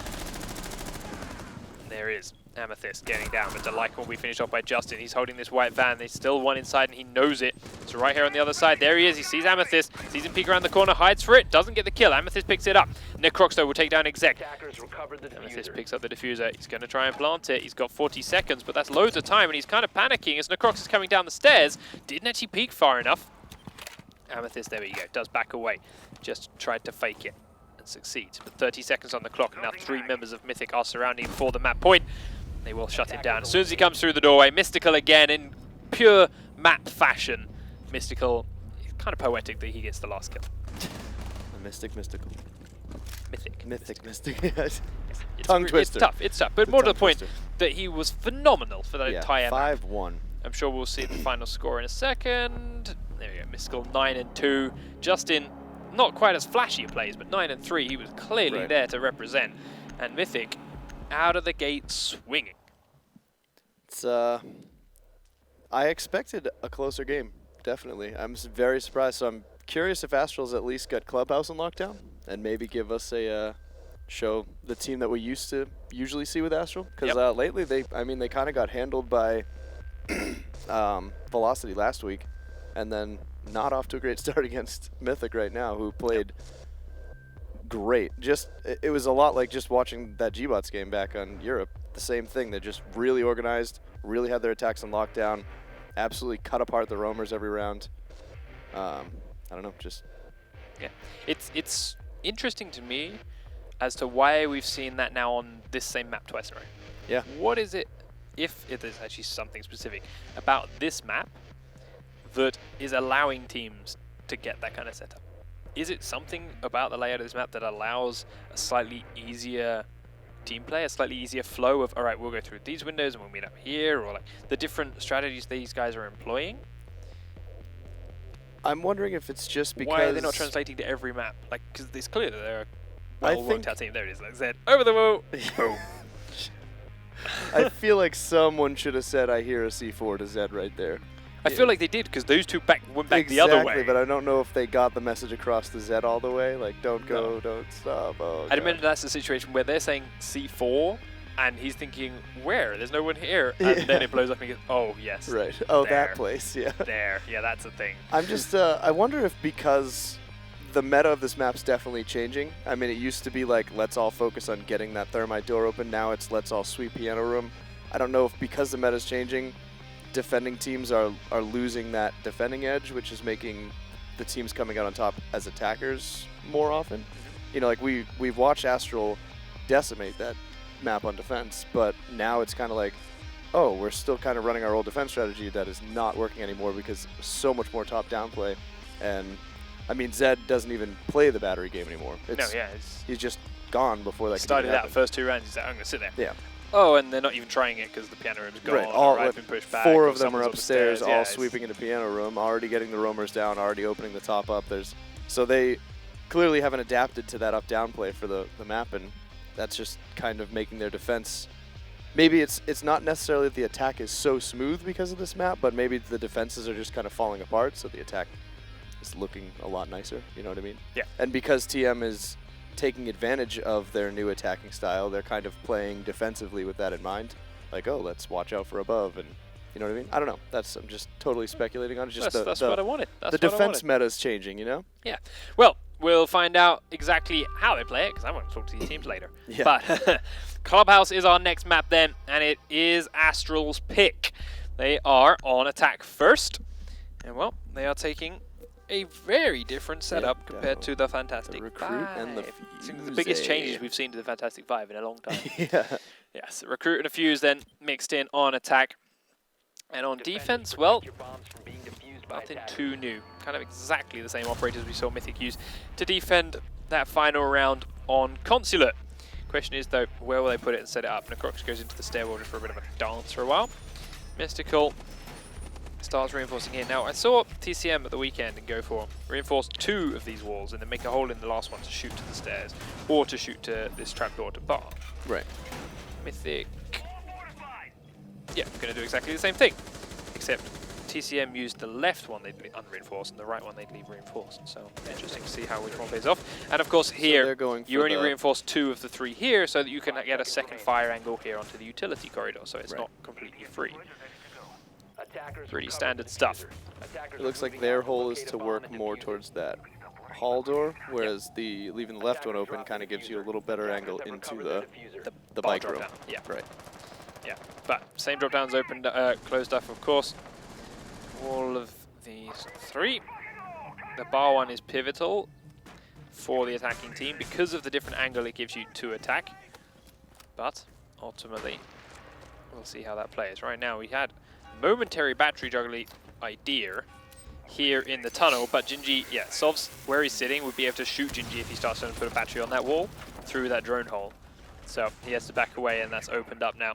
And there is Amethyst getting down, but Delican will be finished off by Justin. He's holding this white van. There's still one inside, and he knows it. So right here on the other side, there he is. He sees Amethyst, sees him peek around the corner, hides for it, doesn't get the kill. Amethyst picks it up. Necrox, though, will take down Exec. Amethyst picks up the diffuser. He's going to try and plant it. He's got 40 seconds, but that's loads of time, and he's kind of panicking as Necrox is coming down the stairs. Didn't actually peek far enough. Amethyst, there we go, does back away. Just tried to fake it and succeeds. But 30 seconds on the clock, and now 3 members of Mythic are surrounding him for the map point. They will shut him down as soon as he comes through the doorway. Mystical again in pure map fashion. Mystical, it's kind of poetic that he gets the last kill. Mystical. Mythic. Yes. Tongue twister. It's tough. But more to the point that he was phenomenal for that entire map. 5-1. I'm sure we'll see the final score in a second. There we go, Mystical 9-2. Justin, not quite as flashy plays, but 9-3. He was clearly there to represent. And Mythic, out of the gate swinging. It's I expected a closer game, definitely. I'm very surprised. So I'm curious if Astral's at least got Clubhouse on lockdown and maybe give us a show the team that we usually see with Astral. Because lately they kind of got handled by Velocity last week, and then not off to a great start against Mythic right now, who played great. It was a lot like just watching that G-Bots game back on Europe. The same thing. They're just really organized, really had their attacks on lockdown, absolutely cut apart the roamers every round. I don't know, just... Yeah. It's interesting to me as to why we've seen that now on this same map twice in a row. Yeah. What is it, if it is actually something specific, about this map that is allowing teams to get that kind of setup? Is it something about the layout of this map that allows a slightly easier team play, a slightly easier flow of, all right, we'll go through these windows and we'll meet up here, or like the different strategies these guys are employing? I'm wondering if it's just because... Why are they not translating to every map? Like, because it's clear that they're a well-worked out team. There it is, like Zed, over the wall. Boom. I feel like someone should have said, I hear a C4 to Zed right there. I feel like they did, because those two went back the other way. Exactly, but I don't know if they got the message across to Zed all the way. Like, don't go, don't stop. Oh, I'd imagine that's the situation where they're saying C4, and he's thinking, where? There's no one here. And then it blows up and he goes, oh, yes. Right. Oh, there. that place, yeah. There. Yeah, that's a thing. I'm just, I wonder if because the meta of this map's definitely changing. I mean, it used to be like, let's all focus on getting that thermite door open. Now it's let's all sweep piano room. I don't know if because the meta's changing, defending teams are losing that defending edge, which is making the teams coming out on top as attackers more often. You know, like we've watched Astral decimate that map on defense, but now it's kind of like, oh, we're still kind of running our old defense strategy that is not working anymore because so much more top-down play. And, I mean, Zed doesn't even play the battery game anymore. He's just gone before that started out first 2 rounds, he's like, I'm going to sit there. Yeah. Oh, and they're not even trying it because the piano room's gone. Right, all right, been pushed back. 4 of them are upstairs, yeah, all sweeping into piano room, already getting the roamers down, already opening the top up. So they clearly haven't adapted to that up-down play for the map, and that's just kind of making their defense. Maybe it's not necessarily that the attack is so smooth because of this map, but maybe the defenses are just kind of falling apart, so the attack is looking a lot nicer. You know what I mean? Yeah. And because TM is taking advantage of their new attacking style, they're kind of playing defensively with that in mind. Like, oh, let's watch out for above and You know what I mean? I don't know. I'm just totally speculating on it. Just That's what I wanted. That's the what I defense wanted. meta is changing, you know? Yeah. Well, we'll find out exactly how they play it, because I want to talk to these teams later. Yeah. But Clubhouse is our next map then, and it is Astral's pick. They are on attack first, and well, they are taking a very different setup compared to the Fantastic the Recruit Five. and the It's the biggest changes we've seen to the Fantastic Five in a long time. Yeah. Yes, Recruit and a Fuse then mixed in on attack. And on defense, well, nothing too new. Kind of exactly the same operators we saw Mythic use to defend that final round on Consulate. Question is, though, where will they put it and set it up? Necrox goes into the stairwell just for a bit of a dance for a while. Mystical starts reinforcing here. Now, I saw TCM at the weekend and go for reinforce 2 of these walls and then make a hole in the last one to shoot to the stairs or to shoot to this trapdoor to bar. Right. Mythic, yeah, going to do exactly the same thing, except TCM used the left one they'd unreinforced and the right one they'd leave reinforced. So interesting to see how which one plays off. And of course here, you only reinforce 2 of the 3 here so that you can get a second fire angle here onto the utility corridor, so it's not completely free. Pretty standard stuff. It looks like their hole is to work more towards that hall door, whereas leaving the left one open kind of gives you a little better angle into the bike room. Yeah. Right. Yeah, but same drop downs opened, closed off, of course. All of these 3. The bar one is pivotal for the attacking team because of the different angle it gives you to attack. But ultimately, we'll see how that plays. Right now, we had momentary battery juggling idea here in the tunnel, but Gingy, yeah, Sov's where he's sitting would be able to shoot Gingy if he starts trying to put a battery on that wall through that drone hole. So he has to back away, and that's opened up now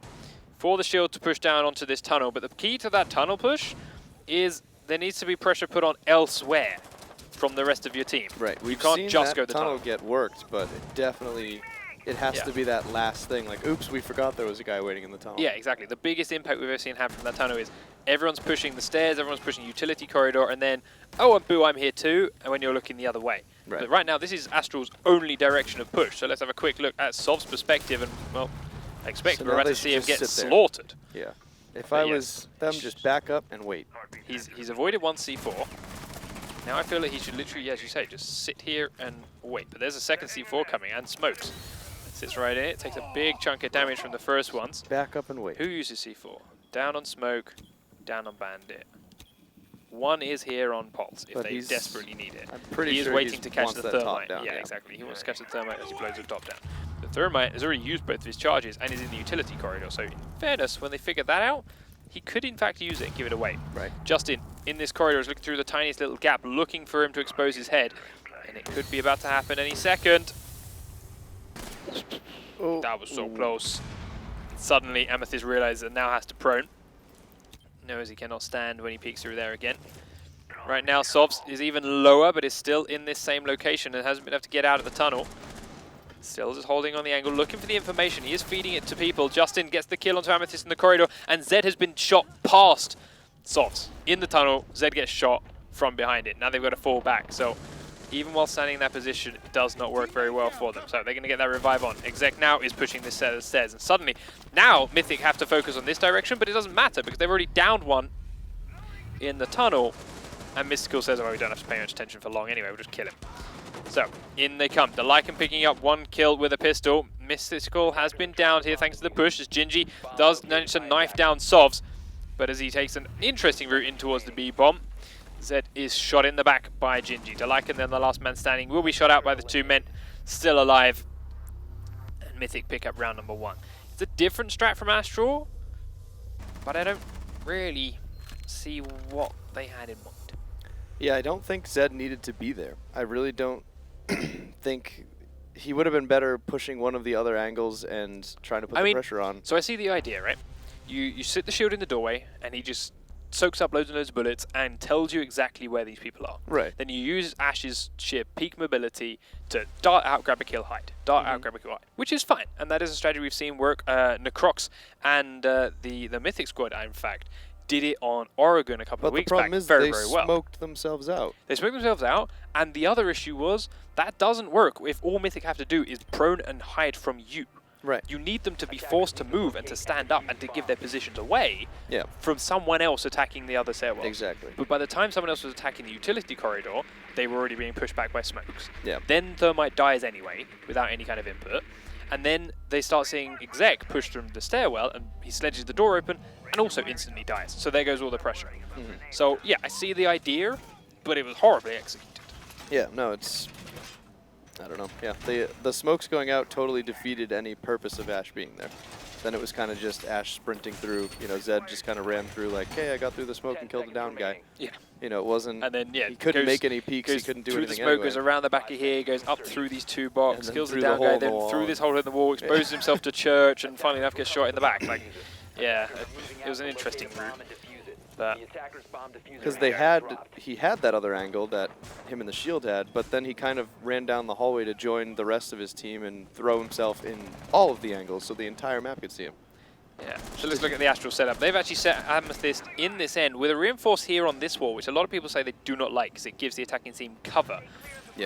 for the shield to push down onto this tunnel. But the key to that tunnel push is there needs to be pressure put on elsewhere from the rest of your team. Right. You can't just go the tunnel. Get worked, but it has to be that last thing. Like, oops, we forgot there was a guy waiting in the tunnel. Yeah, exactly. The biggest impact we've ever seen happen from that tunnel is everyone's pushing the stairs, everyone's pushing utility corridor, and then, oh, and boo, I'm here too, and when you're looking the other way. Right. But right now, this is Astral's only direction of push. So let's have a quick look at Sov's perspective, and, well, I expect we're about to see him get slaughtered. Yeah. If I was them, just back up and wait. He's avoided 1 C4. Now I feel like he should literally, as you say, just sit here and wait. But there's a second C4 coming, and smokes. Sits right in it, takes a big chunk of damage from the first ones. Back up and wait. Who uses C4? Down on Smoke, down on Bandit. 1 is here on Pulse if they desperately need it. I'm pretty he is sure waiting to catch the thermite. Down, yeah, exactly. He wants to catch the thermite as he blows the top down. The thermite has already used both of his charges and is in the utility corridor. So in fairness, when they figure that out, he could in fact use it and give it away. Right. Justin, in this corridor, is looking through the tiniest little gap, looking for him to expose his head. And it could be about to happen any second. Oh. That was so close. Suddenly, Amethyst realizes that now has to prone. Knows he cannot stand when he peeks through there again. Right now, Sobs is even lower, but is still in this same location and hasn't been able to get out of the tunnel. Still just holding on the angle, looking for the information. He is feeding it to people. Justin gets the kill onto Amethyst in the corridor, and Zed has been shot past Sobs in the tunnel. Zed gets shot from behind it. Now they've got to fall back. So even while standing in that position, it does not work very well for them. So they're going to get that revive on. Exec now is pushing this set of stairs, and suddenly now Mythic have to focus on this direction, but it doesn't matter because they've already downed one in the tunnel. And Mystical says, oh, we don't have to pay much attention for long anyway, we'll just kill him. So, in they come. The Lycan picking up 1 kill with a pistol. Mystical has been downed here thanks to the push, as Gingy does manage to knife down Sovs. But as he takes an interesting route in towards the B-bomb, Zed is shot in the back by Gingy. Lycan, then the last man standing, will be shot out by the 2 men still alive. And Mythic pick up round number 1. It's a different strat from Astral, but I don't really see what they had in mind. Yeah, I don't think Zed needed to be there. I really don't think he would have been better pushing one of the other angles and trying to put the pressure on. So I see the idea, right? You sit the shield in the doorway, and he just soaks up loads and loads of bullets and tells you exactly where these people are. Right. Then you use Ash's sheer peak mobility to dart out, grab a kill, hide. Dart out, grab a kill, hide. Which is fine, and that is a strategy we've seen work. Necrox and the Mythic squad, in fact, did it on Oregon a couple of weeks back very well. They smoked themselves out. They smoked themselves out, and the other issue was that doesn't work if all Mythic have to do is prone and hide from you. Right. You need them to be forced to move and to stand up and to give their positions away from someone else attacking the other stairwell. Exactly. But by the time someone else was attacking the utility corridor, they were already being pushed back by smokes. Yeah. Then Thermite dies anyway, without any kind of input. And then they start seeing Exec push through the stairwell, and he sledges the door open, and also instantly dies. So there goes all the pressure. So yeah, I see the idea, but it was horribly executed. Yeah, no, it's... I don't know. Yeah, the smokes going out totally defeated any purpose of Ash being there. Then it was kind of just Ash sprinting through. You know, Zed just kind of ran through like, hey, I got through the smoke and killed the down guy. Yeah. You know, it wasn't... And then, yeah, he couldn't make any peeks, he couldn't do anything through the smoke, goes around the back of here, goes up through these two boxes, kills the down guy, then through this hole in the wall, exposes himself to Church, and finally enough gets shot in the back. Like, yeah, it was an interesting route. Because he had that other angle that him and the Shield had, but then he kind of ran down the hallway to join the rest of his team and throw himself in all of the angles so the entire map could see him. Yeah, so let's look at the Astral setup. They've actually set Amethyst in this end with a reinforce here on this wall, which a lot of people say they do not like because it gives the attacking team cover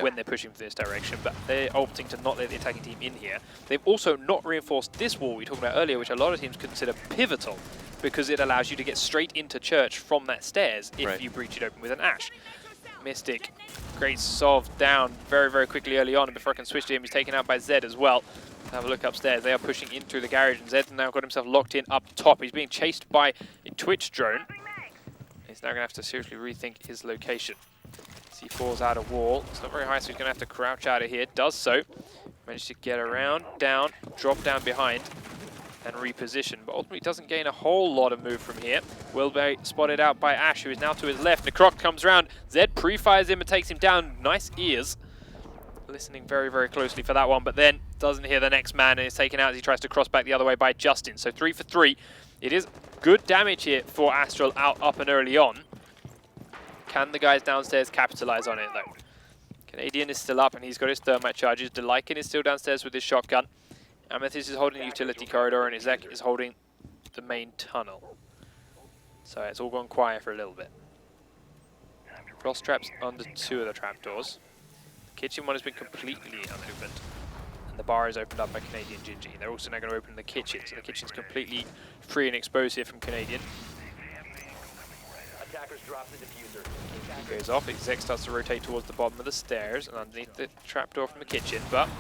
when they're pushing for this direction, but they're opting to not let the attacking team in here. They've also not reinforced this wall we talked about earlier, which a lot of teams consider pivotal because it allows you to get straight into Church from that stairs if you breach it open with an Ash. Mythic, great Sov down very, very quickly early on, and before I can switch to him, he's taken out by Zed as well. Have a look upstairs. They are pushing in through the garage, and Zed's now got himself locked in up top. He's being chased by a Twitch drone. He's now going to have to seriously rethink his location. As he falls out a wall. It's not very high, so he's going to have to crouch out of here. Does so. Managed to get around, down, drop down behind, and reposition. But ultimately doesn't gain a whole lot of move from here. Will be spotted out by Ash, who is now to his left. Necroc comes around. Zed pre-fires him and takes him down. Nice ears. Listening very, very closely for that one, but then doesn't hear the next man and is taken out as he tries to cross back the other way by Justin. So 3 for 3. It is good damage here for Astral up and early on. Can the guys downstairs capitalize on it though? Canadian is still up and he's got his thermite charges. Delican is still downstairs with his shotgun. Amethyst is holding the utility corridor and Izek is holding the main tunnel. So it's all gone quiet for a little bit. Frost traps under 2 of the trapdoors. Kitchen one has been completely unopened, and the bar is opened up by Canadian Gingy. They're also now going to open the kitchen, so the kitchen's completely free and exposed here from Canadian. Attackers drop the diffuser. He goes off, Exec starts to rotate towards the bottom of the stairs and underneath the trapdoor from the kitchen, but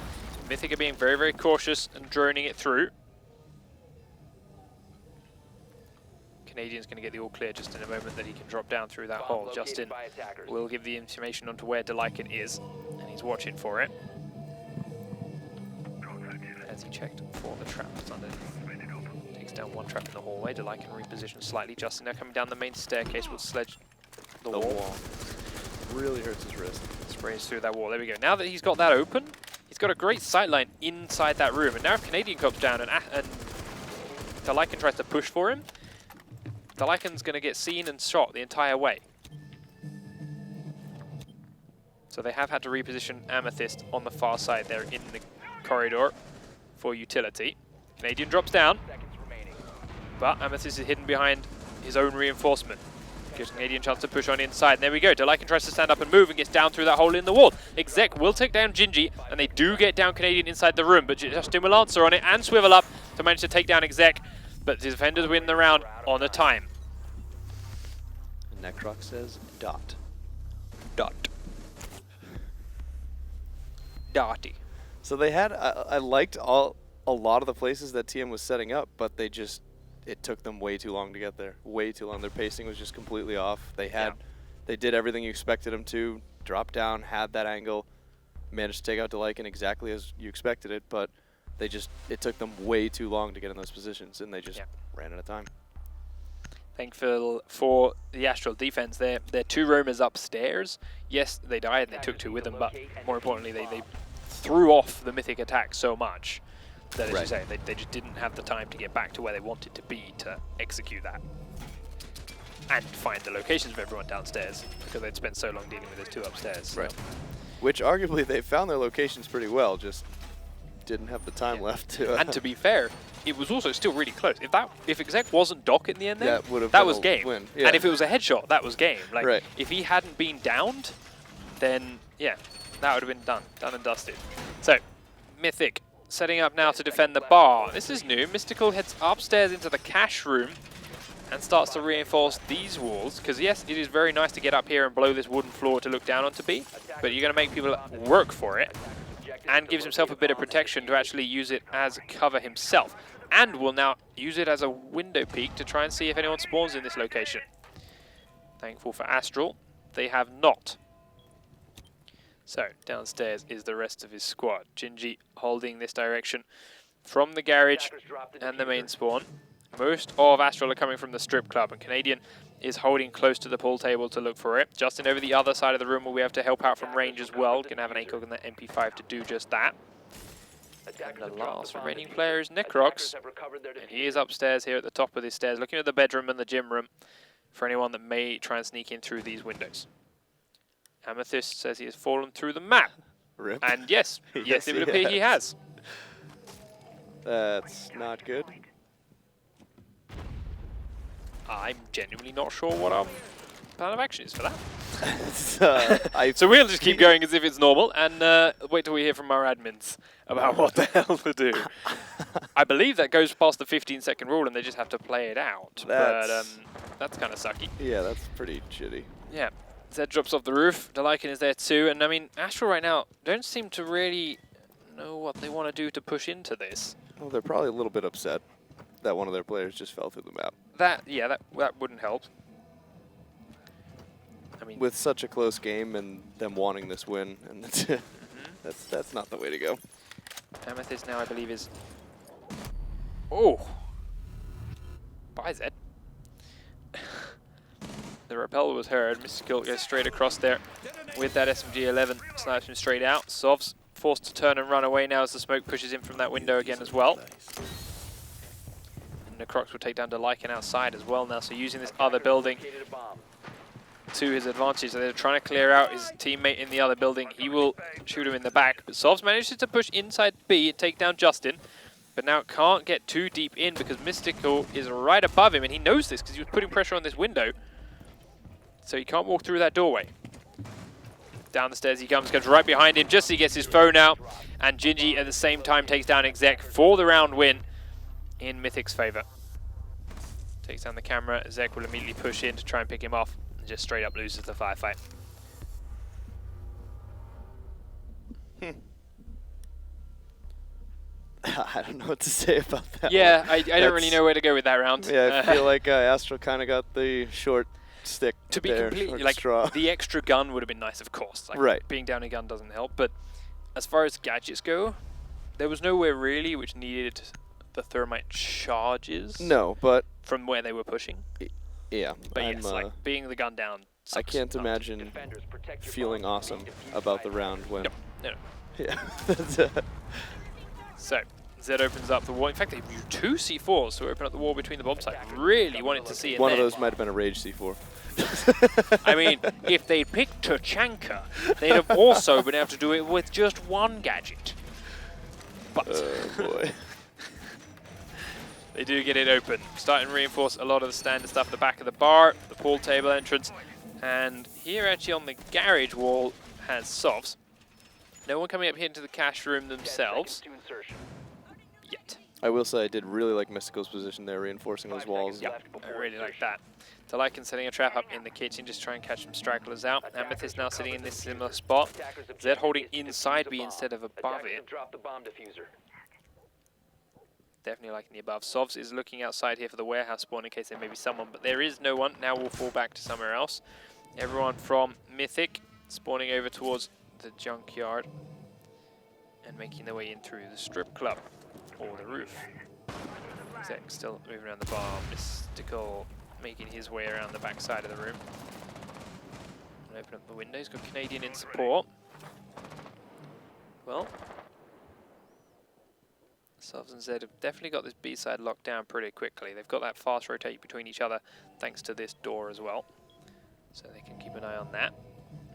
Mythic are being very, very cautious and droning it through. Canadian's going to get the all clear just in a moment that he can drop down through that hole. Justin will give the information onto where Delican is, and he's watching for it. As he checked for the traps underneath. Takes down one trap in the hallway. Delican repositions slightly. Justin now coming down the main staircase will sledge the wall. Really hurts his wrist. Sprays through that wall. There we go. Now that he's got that open, he's got a great sightline inside that room. And now if Canadian comes down and Delican tries to push for him, Delican's going to get seen and shot the entire way. So they have had to reposition Amethyst on the far side there in the corridor for utility. Canadian drops down, but Amethyst is hidden behind his own reinforcement. Gives Canadian a chance to push on inside. And there we go. Delican tries to stand up and move and gets down through that hole in the wall. Exec will take down Gingy, and they do get down Canadian inside the room, but Justin will answer on it and swivel up to manage to take down Exec. But the defenders win the round on a time. Necroc says dot. Dotty. So they had, I liked a lot of the places that TM was setting up, but they just, it took them way too long to get there. Way too long. Their pacing was just completely off. They had, they did everything you expected them to. Dropped down, had that angle, managed to take out Delican exactly as you expected it, but they just, it took them way too long to get in those positions, and they just ran out of time. Thankful for the Astral defense, their 2 roamers upstairs. Yes, they died and they took 2 with them, but more importantly, they threw off the Mythic attack so much that, as you say, they just didn't have the time to get back to where they wanted to be to execute that. And find the locations of everyone downstairs, because they'd spent so long dealing with those 2 upstairs. So. Right. Which arguably they found their locations pretty well, just didn't have the time left to... And to be fair, it was also still really close. If Exec wasn't Doc in the end there, that was game. Win. Yeah. And if it was a headshot, that was game. Like, right. If he hadn't been downed, then yeah, that would have been done and dusted. So, Mythic setting up now to defend the bar. This is new. Mystical heads upstairs into the cash room and starts to reinforce these walls, because yes, it is very nice to get up here and blow this wooden floor to look down onto B, but you're going to make people work for it, and gives himself a bit of protection to actually use it as cover himself, and will now use it as a window peek to try and see if anyone spawns in this location. Thankful for Astral, they have not. So downstairs is the rest of his squad. Gingy holding this direction from the garage and the main spawn. Most of Astral are coming from the strip club, and Canadian is holding close to the pool table to look for it. Justin over the other side of the room where we have to help out from range as well. Gonna have an ACOG and that MP5 to do just that. And the last remaining player is Necrox, and he is upstairs here at the top of the stairs, looking at the bedroom and the gym room for anyone that may try and sneak in through these windows. Amethyst says he has fallen through the map. Rip. And yes, yes, it would appear he has. That's not good. I'm genuinely not sure what our plan of action is for that. So we'll just keep going as if it's normal and wait till we hear from our admins about what the hell to do. I believe that goes past the 15-second rule and they just have to play it out. That's kind of sucky. Yeah, that's pretty shitty. Yeah. Zed drops off the roof. Delican is there too. And I mean, Astral right now don't seem to really know what they want to do to push into this. Well, they're probably a little bit upset that one of their players just fell through the map. That wouldn't help. I mean, with such a close game and them wanting this win, and that's not the way to go. Amethyst now, I believe, is... Oh! Bye, Zed. The rappel was heard. Mystical goes straight across there with that SMG-11. Snipes him straight out. Sov's forced to turn and run away now as the smoke pushes in from that window again as well. And Necrox will take down Delican outside as well now, so using this other building to his advantage. So they're trying to clear out his teammate in the other building. He will shoot him in the back, but Sov's manages to push inside B and take down Justin. But now can't get too deep in because Mystical is right above him, and he knows this because he was putting pressure on this window. So he can't walk through that doorway. Down the stairs he comes right behind him just as he gets his phone out. And Gingy at the same time takes down Exec for the round win in Mythic's favor. Takes down the camera. Exec will immediately push in to try and pick him off and just straight up loses the firefight. I don't know what to say about that. Yeah, I don't really know where to go with that round. Yeah, I feel like Astral kind of got the short stick. To be there, completely, like, straw. the extra gun would have been nice, of course. Like, right. Being down a gun doesn't help, but as far as gadgets go, there was nowhere really which needed the thermite charges. No, but from where they were pushing. Yeah, but yes, like being the gun down. I can't imagine feeling awesome about the round when. No. Yeah. So Zed opens up the wall. In fact, they used 2 C4s to open up the wall between the bomb site. Really wanted to see it. One of those might have been a rage C4. I mean, if they'd picked Tachanka, they'd have also been able to do it with just one gadget. But oh boy. They do get it open. Starting to reinforce a lot of the standard stuff at the back of the bar, the pool table entrance, and here actually on the garage wall has Sovs. No one coming up here into the cash room themselves yet. I will say I did really like Mystical's position there, reinforcing those walls. Yeah, I really like that. Delican setting a trap up in the kitchen, just try and catch some stragglers out. Amethyst now sitting in this similar spot. Zed holding inside B instead of above it. Definitely liking the above. Sovs is looking outside here for the warehouse spawn in case there may be someone, but there is no one. Now we'll fall back to somewhere else. Everyone from Mythic spawning over towards the junkyard and making their way in through the strip club or the roof. Exec still moving around the bar. Mystical making his way around the back side of the room. And open up the window. He's got Canadian in support. Well, Sovs and Zed have definitely got this B side locked down pretty quickly. They've got that fast rotate between each other thanks to this door as well. So they can keep an eye on that.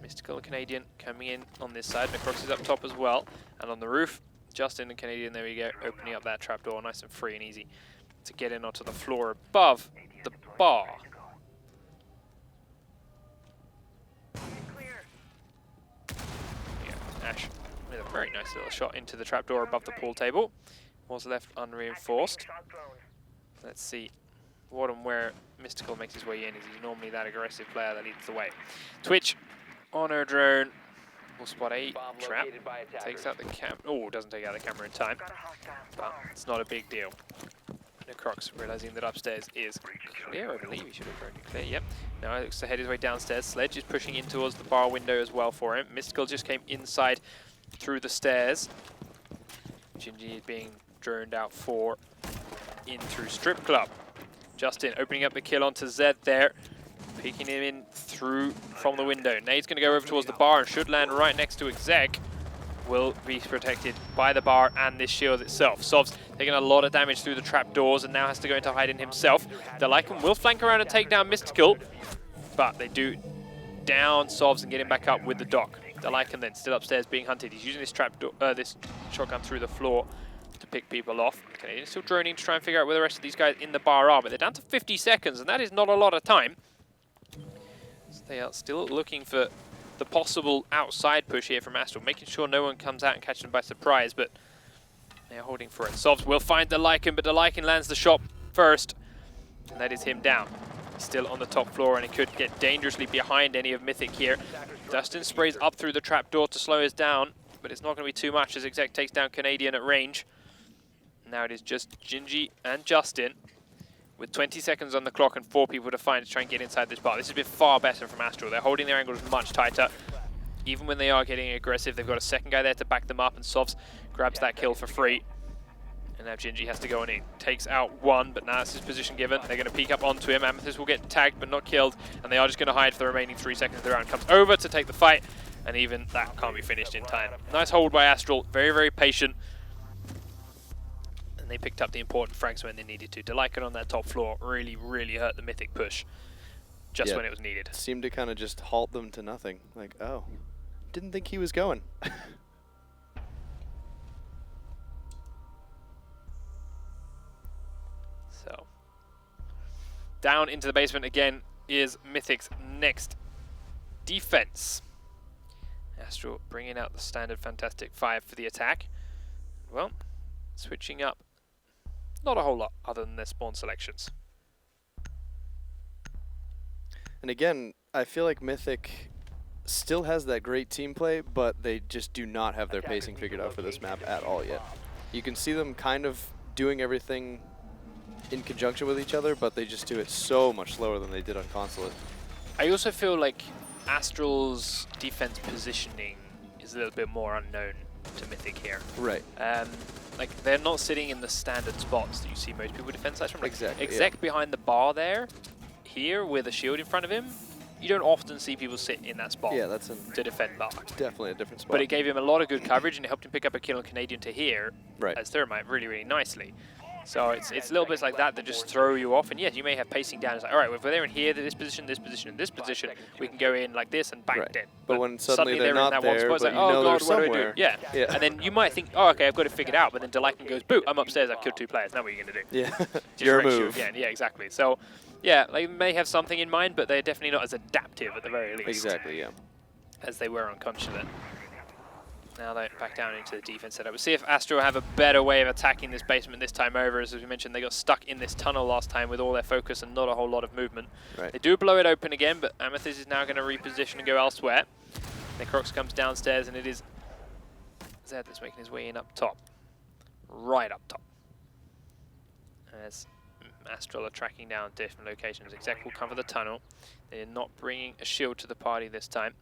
Mystical and Canadian coming in on this side. Necrox is up top as well. And on the roof, Justin and Canadian, there we go, opening up that trapdoor nice and free and easy to get in onto the floor above the bar. Yeah, Ash with a very nice little shot into the trapdoor above the pool table. Was left unreinforced. Let's see what and where Mystical makes his way in. Is he normally that aggressive player that leads the way? Twitch on her drone will spot a trap. Takes out the cam. Oh, doesn't take out the camera in time. But it's not a big deal. Necrox realizing that upstairs is clear. I believe he should have broken clear. Yep. Now he looks to head his way downstairs. Sledge is pushing in towards the bar window as well for him. Mystical just came inside through the stairs. Gingy being droned out for in through Strip Club. Justin opening up the kill onto Zed there. Peeking him in through from the window. Nade's going to go over towards the bar and should land right next to Exec. Will be protected by the bar and this shield itself. Sov's taking a lot of damage through the trap doors and now has to go into hiding himself. The Lycan will flank around and take down Mystical, but they do down Sovs and get him back up with the dock. The Lycan then still upstairs being hunted. He's using this this shotgun through the floor to pick people off. Canadian still droning to try and figure out where the rest of these guys in the bar are, but they're down to 50 seconds and that is not a lot of time. So they are still looking for the possible outside push here from Astral, making sure no one comes out and catches them by surprise, but they're holding for it. Sovs will find the Lycan, but the Lycan lands the shot first, and that is him down. He's still on the top floor, and he could get dangerously behind any of Mythic here. Dustin sprays up through the trapdoor to slow us down, but it's not going to be too much as Exec takes down Canadian at range. Now it is just Gingy and Justin, with 20 seconds on the clock and 4 people to find to try and get inside this bar. This has been far better from Astral. They're holding their angles much tighter. Even when they are getting aggressive, they've got a second guy there to back them up, and Sovs grabs that kill for free. And now Gingy has to go on in. Takes out one, but now that's his position given. They're going to peek up onto him. Amethyst will get tagged, but not killed. And they are just going to hide for the remaining 3 seconds of the round. Comes over to take the fight, and even that can't be finished in time. Nice hold by Astral. Very, very patient. And they picked up the important frags when they needed to. Delican on that top floor really, really hurt the Mythic push just when it was needed. Seemed to kind of just halt them to nothing. Like, oh, didn't think he was going. So, down into the basement again is Mythic's next defense. Astral bringing out the standard Fantastic 5 for the attack. Well, switching up. Not a whole lot other than their spawn selections. And again, I feel like Mythic still has that great team play, but they just do not have their pacing figured out for this map at all yet. You can see them kind of doing everything in conjunction with each other, but they just do it so much slower than they did on Consulate. I also feel like Astral's defense positioning is a little bit more unknown to Mythic here. Right. Like, they're not sitting in the standard spots that you see most people defend sites from. Like exactly. Exec behind the bar there, here with a shield in front of him. You don't often see people sit in that spot to defend bar. Definitely a different spot. But it gave him a lot of good coverage and it helped him pick up a kill on Canadian to here as Thermite really, really nicely. So it's little bits like that that just throw you off. And yes, you may have pacing down. It's like, all right, well, if we're there in here, this position, and this position, we can go in like this and bang, dead. But when suddenly they're not in that there, one spot, it's like, oh God, what do I do? Yeah. And then you might think, oh, okay, I've got it figured out. But then Delican goes, boo, I'm upstairs, I've killed 2 players. Now what are you going to do? Yeah, your move. Again. Yeah, exactly. So, yeah, they may have something in mind, but they're definitely not as adaptive at the very least. Exactly, yeah. As they were on Consulate. Now they're back down into the defense setup. We'll see if Astral have a better way of attacking this basement this time over. As we mentioned, they got stuck in this tunnel last time with all their focus and not a whole lot of movement. Right. They do blow it open again, but Amethyst is now going to reposition and go elsewhere. Necrox comes downstairs, and it is Zed that's making his way in up top. Right up top. As Astral are tracking down different locations. Exec will cover the tunnel. They're not bringing a shield to the party this time.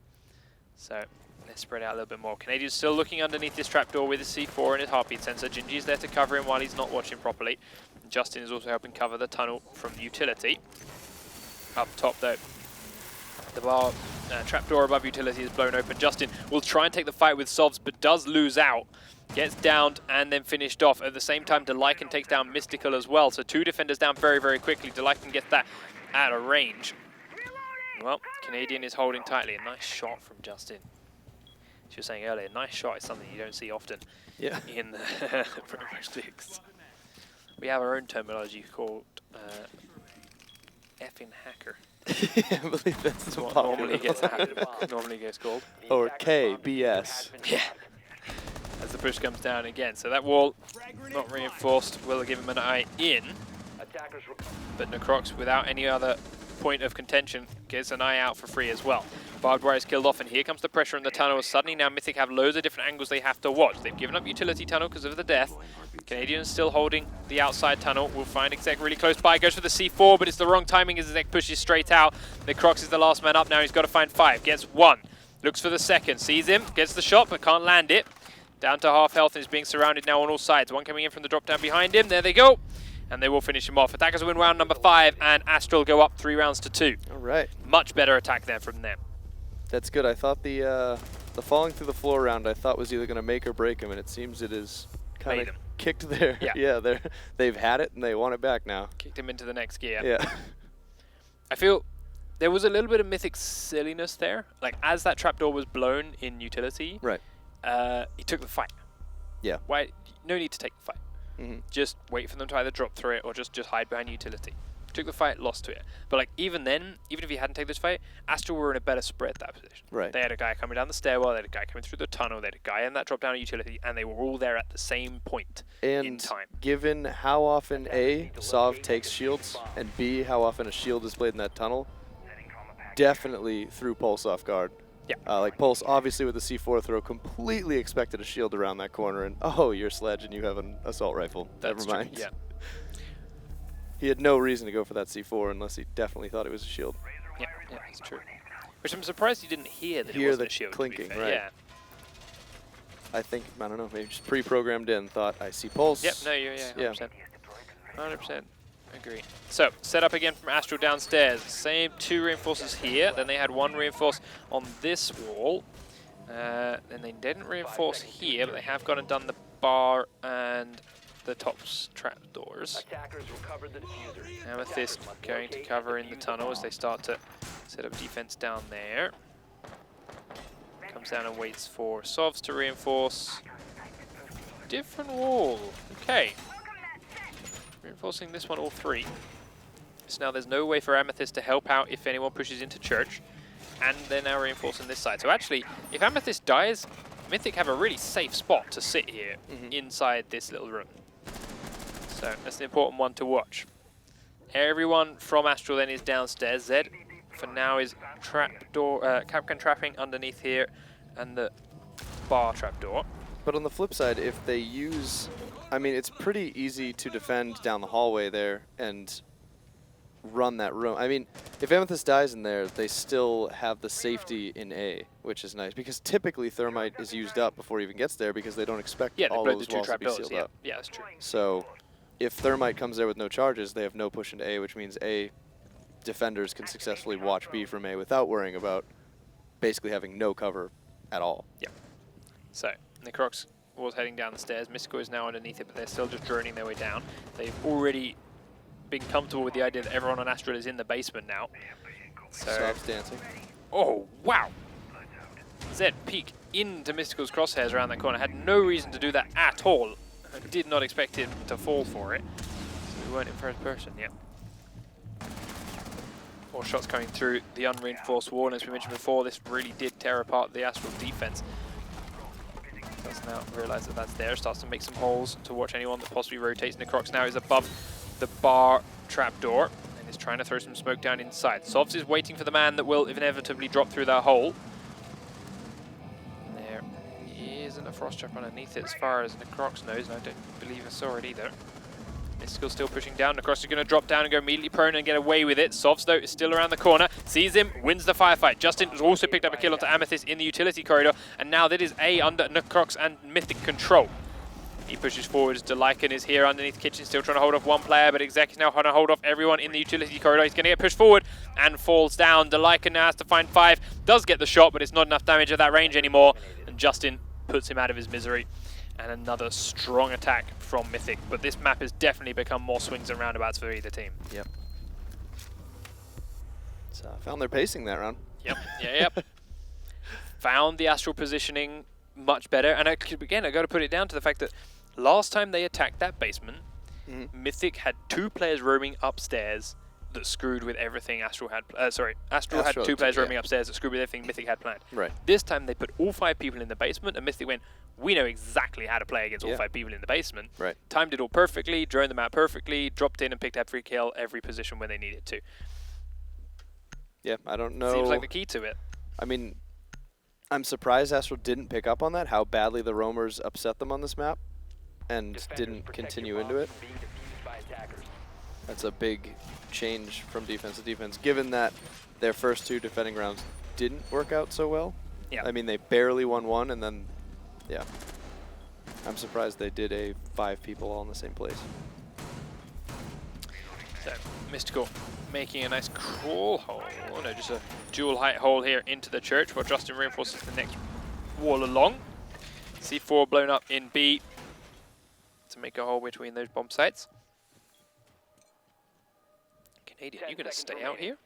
So they're spread out a little bit more. Canadian's still looking underneath this trapdoor with his C4 and his heartbeat sensor. Gingy's there to cover him while he's not watching properly. And Justin is also helping cover the tunnel from utility. Up top though, the bar trapdoor above utility is blown open. Justin will try and take the fight with Sovs, but does lose out. Gets downed and then finished off. At the same time, Delican takes down Mystical as well. So 2 defenders down very, very quickly. Delican gets that out of range. Well, Canadian is holding tightly. A nice shot from Justin. She was saying earlier, nice shot is something you don't see often in the Pro Sticks. We have our own terminology called effing hacker. I believe that's what normally gets called. Or KBS. Yeah. as the push comes down again. So that wall, not reinforced, will give him an eye in. But Necrox, without any other point of contention, gets an eye out for free as well. Barbed wire is killed off, and here comes the pressure in the tunnel. Suddenly now Mythic have loads of different angles they have to watch. They've given up utility tunnel because of the death. Canadian still holding the outside tunnel. We'll find Exec really close by. Goes for the C4, but it's the wrong timing as Exec pushes straight out. Necrox is the last man up now. He's got to find 5. Gets 1. Looks for the second. Sees him. Gets the shot, but can't land it. Down to half health and is being surrounded now on all sides. One coming in from the drop down behind him. There they go. And they will finish him off. Attackers win round number 5, and Astral go up 3 rounds to 2. All right. Much better attack there from them. That's good. I thought the falling through the floor round I thought was either going to make or break him, and it seems it is kind of kicked there. Yeah, they've had it and they want it back now. Kicked him into the next gear. Yeah. I feel there was a little bit of Mythic silliness there. Like, as that trapdoor was blown in utility, right. He took the fight. Yeah. Why? No need to take the fight. Just wait for them to either drop through it or just hide behind utility. Took the fight, lost to it. But like even then, even if he hadn't taken this fight, Astral were in a better spread that position. Right. They had a guy coming down the stairwell, they had a guy coming through the tunnel, they had a guy in that drop down utility, and they were all there at the same point in time. Given how often A, Sov takes shields, and B, how often a shield is played in that tunnel, definitely threw Pulse off guard. Yeah. Like Pulse, obviously with the C4 throw, completely expected a shield around that corner, and oh, you're Sledge and you have an assault rifle. That's Never mind. True. Yeah. He had no reason to go for that C4 unless he definitely thought it was a shield. Yeah, that's true. Which I'm surprised he didn't hear that it wasn't a shield. Clinking, right? Yeah. I think, I don't know, maybe just pre-programmed in, thought I see Pulse. Yep. No, you're 100%. 100%. Agree. So, set up again from Astral downstairs. Same 2 reinforcers here. Then they had 1 reinforce on this wall. Then they didn't reinforce here, but they have gone and done the bar and the top trapdoors. Amethyst going to cover in the tunnel as they start to set up defense down there. Comes down and waits for Sovs to reinforce. Different wall. Okay. Reinforcing this one all 3. So now there's no way for Amethyst to help out if anyone pushes into Church. And they're now reinforcing this side. So actually, if Amethyst dies, Mythic have a really safe spot to sit here inside this little room. So that's an important one to watch. Everyone from Astral then is downstairs. Zed for now is trapdoor, Capcan trapping underneath here and the bar trapdoor. But on the flip side, if they use, I mean, it's pretty easy to defend down the hallway there and run that room. I mean, if Amethyst dies in there, they still have the safety in A, which is nice because typically Thermite is used up before he even gets there because they don't expect all those walls to be sealed up. Yeah, that's true. So if Thermite comes there with no charges, they have no push into A, which means A defenders can successfully watch B from A without worrying about basically having no cover at all. Yeah. So Necrox was heading down the stairs. Mystical is now underneath it, but they're still just droning their way down. They've already been comfortable with the idea that everyone on Astral is in the basement now. So Sov's dancing. Oh, wow. Zed peeked into Mystical's crosshairs around that corner. Had no reason to do that at all. I did not expect him to fall for it. So we weren't in first person yet. 4 shots coming through the unreinforced wall. And as we mentioned before, this really did tear apart the Astral defense. Does now realize that that's there. Starts to make some holes to watch anyone that possibly rotates. Necrox now is above the bar trapdoor and is trying to throw some smoke down inside. Sovs is waiting for the man that will inevitably drop through that hole. There isn't a frost trap underneath it as far as Necrox knows, and I don't believe I saw it either. Mystical still pushing down. Necrox is going to drop down and go immediately prone and get away with it. Sovs, though, is still around the corner. Sees him, wins the firefight. Justin has also picked up a kill onto Amethyst in the utility corridor, and now that is A under Necrox and Mythic control. He pushes forward as Delican is here underneath kitchen, still trying to hold off one player, but Exec is now trying to hold off everyone in the utility corridor. He's going to get pushed forward and falls down. Delican now has to find 5. Does get the shot, but it's not enough damage at that range anymore. And Justin puts him out of his misery. And another strong attack from Mythic. But this map has definitely become more swings and roundabouts for either team. Yep. So found their pacing that round. Yep. Yep. Found the Astral positioning much better. And again, I got to put it down to the fact that last time they attacked that basement, Mythic had 2 players roaming upstairs that screwed with everything Astral had. Astral had 2 players roaming upstairs that screwed with everything Mythic had planned. Right. This time they put all 5 people in the basement, and Mythic went, we know exactly how to play against all 5 people in the basement. Right. Timed it all perfectly, droned them out perfectly, dropped in and picked up every kill, every position when they needed to. Yeah, I don't know. Seems like the key to it. I mean, I'm surprised Astral didn't pick up on that, how badly the roamers upset them on this map, and didn't continue into it. That's a big change from defense to defense, given that their first 2 defending rounds didn't work out so well. Yeah. I mean, they barely won 1, and then, yeah. I'm surprised they did a 5 people all in the same place. So, Mystical making a nice crawl hole. Oh no, just a dual height hole here into the church while Justin reinforces the next wall along. C4 blown up in B to make a hole between those bomb sites. Canadian, you gonna stay out here?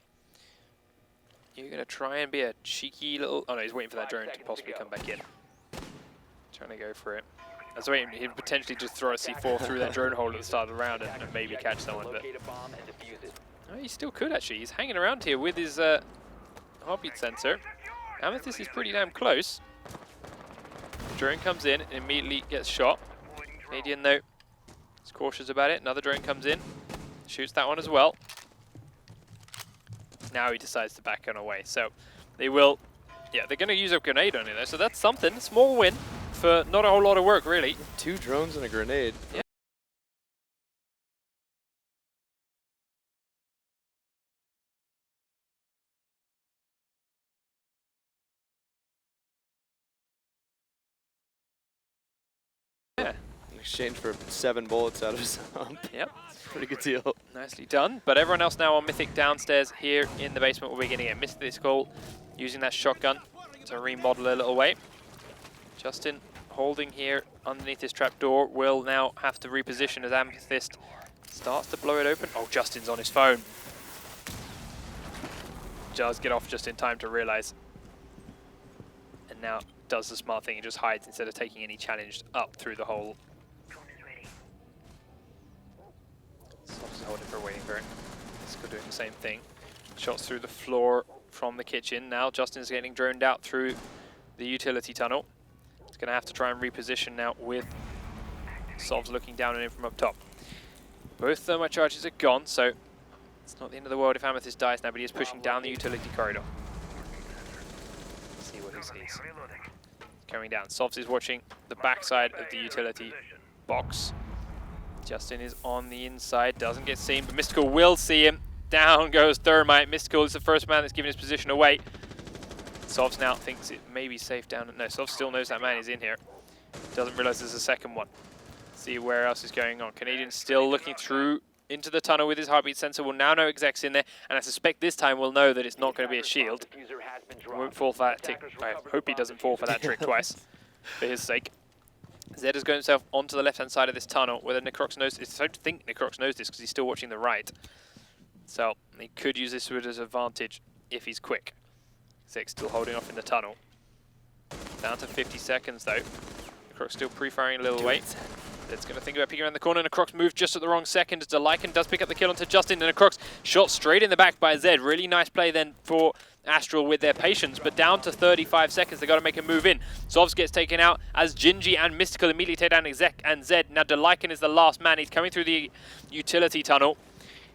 You're gonna try and be a cheeky little... Oh no, he's waiting for that drone to possibly come back in. Trying to go for it. I was waiting, he'd potentially just throw a C4 through that drone hole at the start of the round and maybe catch someone, but... Oh, he still could actually. He's hanging around here with his heartbeat sensor. Amethyst is pretty damn close. Drone comes in and immediately gets shot. Canadian, though, is cautious about it. Another drone comes in, shoots that one as well. Now he decides to back on away. So they will, yeah, they're going to use a grenade on it though. So that's something, small win for not a whole lot of work really. 2 drones and a grenade. Yeah. In exchange for 7 bullets out of his hump. Yep. Pretty good deal. Nicely done. But everyone else now on Mythic downstairs here in the basement where we're going to get Mystical using that shotgun to remodel a little way. Justin holding here underneath this trapdoor will now have to reposition as Amethyst starts to blow it open. Oh, Justin's on his phone. Does get off just in time to realize. And now does the smart thing and just hides instead of taking any challenge up through the hole. Soft's holding for waiting for it. Still doing the same thing. Shots through the floor from the kitchen. Now Justin's getting droned out through the utility tunnel. He's going to have to try and reposition now with Sovs looking down on him from up top. Both thermite charges are gone, so it's not the end of the world if Amethyst dies now, but he is pushing down the utility corridor. Let's see what he sees. Coming down. Sovs is watching the backside of the utility box. Justin is on the inside, doesn't get seen, but Mystical will see him. Down goes Thermite. Mystical is the first man that's given his position away. Sovs now thinks it may be safe down. No, Sovs still knows that man is in here. Doesn't realize there's a second one. See where else is going on. Canadian still looking through into the tunnel with his heartbeat sensor. Will now know Exec's in there, and I suspect this time we'll know that it's not going to be a shield. Won't fall for that trick. I hope he doesn't fall for that trick twice, for his sake. Zed has got himself onto the left-hand side of this tunnel, whether Necrox knows. I don't think Necrox knows this because he's still watching the right. So he could use this to his advantage if he's quick. Exec's still holding off in the tunnel. Down to 50 seconds though. Necrox still pre-firing a little way. Zed's going to think about peeking around the corner. Necrox moves just at the wrong second as Delican does pick up the kill onto Justin, and Necrox shot straight in the back by Zed. Really nice play then for Astral with their patience, but down to 35 seconds. They've got to make a move in. Sovs gets taken out as Gingy and Mystical immediately take down Exec and Zed. Now Delican is the last man. He's coming through the utility tunnel.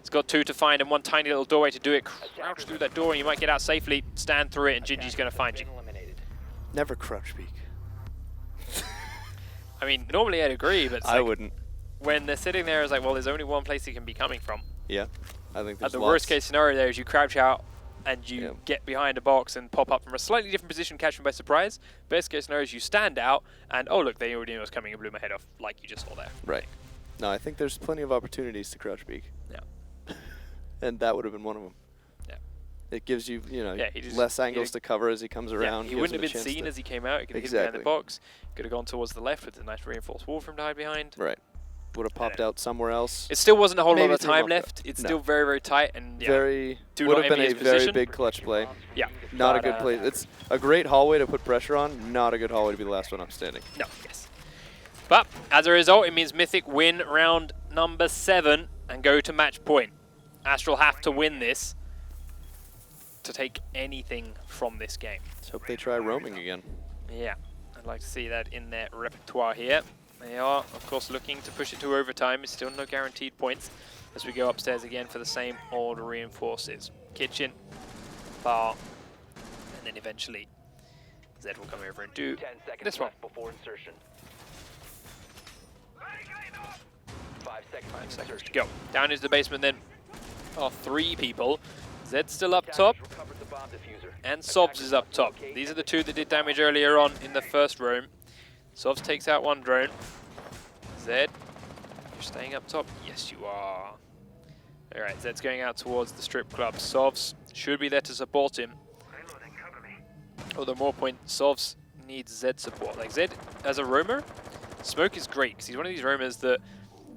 He's got 2 to find and one tiny little doorway to do it. Crouch through that door and you might get out safely. Stand through it and Gingy's going to find you. Never crouch peek. I mean, normally I'd agree, but I wouldn't. When they're sitting there, it's like, well, there's only one place he can be coming from. Yeah, I think there's the worst case scenario there is you crouch out and you get behind a box and pop up from a slightly different position, catch them by surprise. Best case scenario is you stand out and, oh look, they already knew I was coming and blew my head off, like you just saw there. Right. No, I think there's plenty of opportunities to crouch peek. Yeah. And that would have been one of them. Yeah. It gives you, you know, he just, less angles to cover as he comes around. He wouldn't have been seen as he came out. He could have hit behind the box. Could have gone towards the left with a nice reinforced wall from behind. Right. Would have popped out somewhere else. It still wasn't a whole lot of time left. It's still very, very tight. And would have been a very big clutch play. Yeah. Not a good play. It's a great hallway to put pressure on. Not a good hallway to be the last one up standing. No, yes. But as a result, it means Mythic win round number 7 and go to match point. Astral have to win this to take anything from this game. Let's hope they try roaming again. Yeah, I'd like to see that in their repertoire here. They are, of course, looking to push it to overtime. It's still no guaranteed points as we go upstairs again for the same old reinforces. Kitchen, bar, and then eventually Zed will come over and do 10 seconds this one. left before insertion. 5 seconds. 5 seconds to go. Down is the basement then. Oh, 3 people. Zed's still up top, Recovered the bomb diffuser. and Sobs is up top. These are the 2 that did damage earlier on in the first roam. Sobs takes out 1 drone. Zed, you're staying up top? Yes, you are. Alright, Zed's going out towards the strip club. Sobs should be there to support him. Although more point, Sobs needs Zed support. Like Zed, as a roamer, Smoke is great because he's one of these roamers that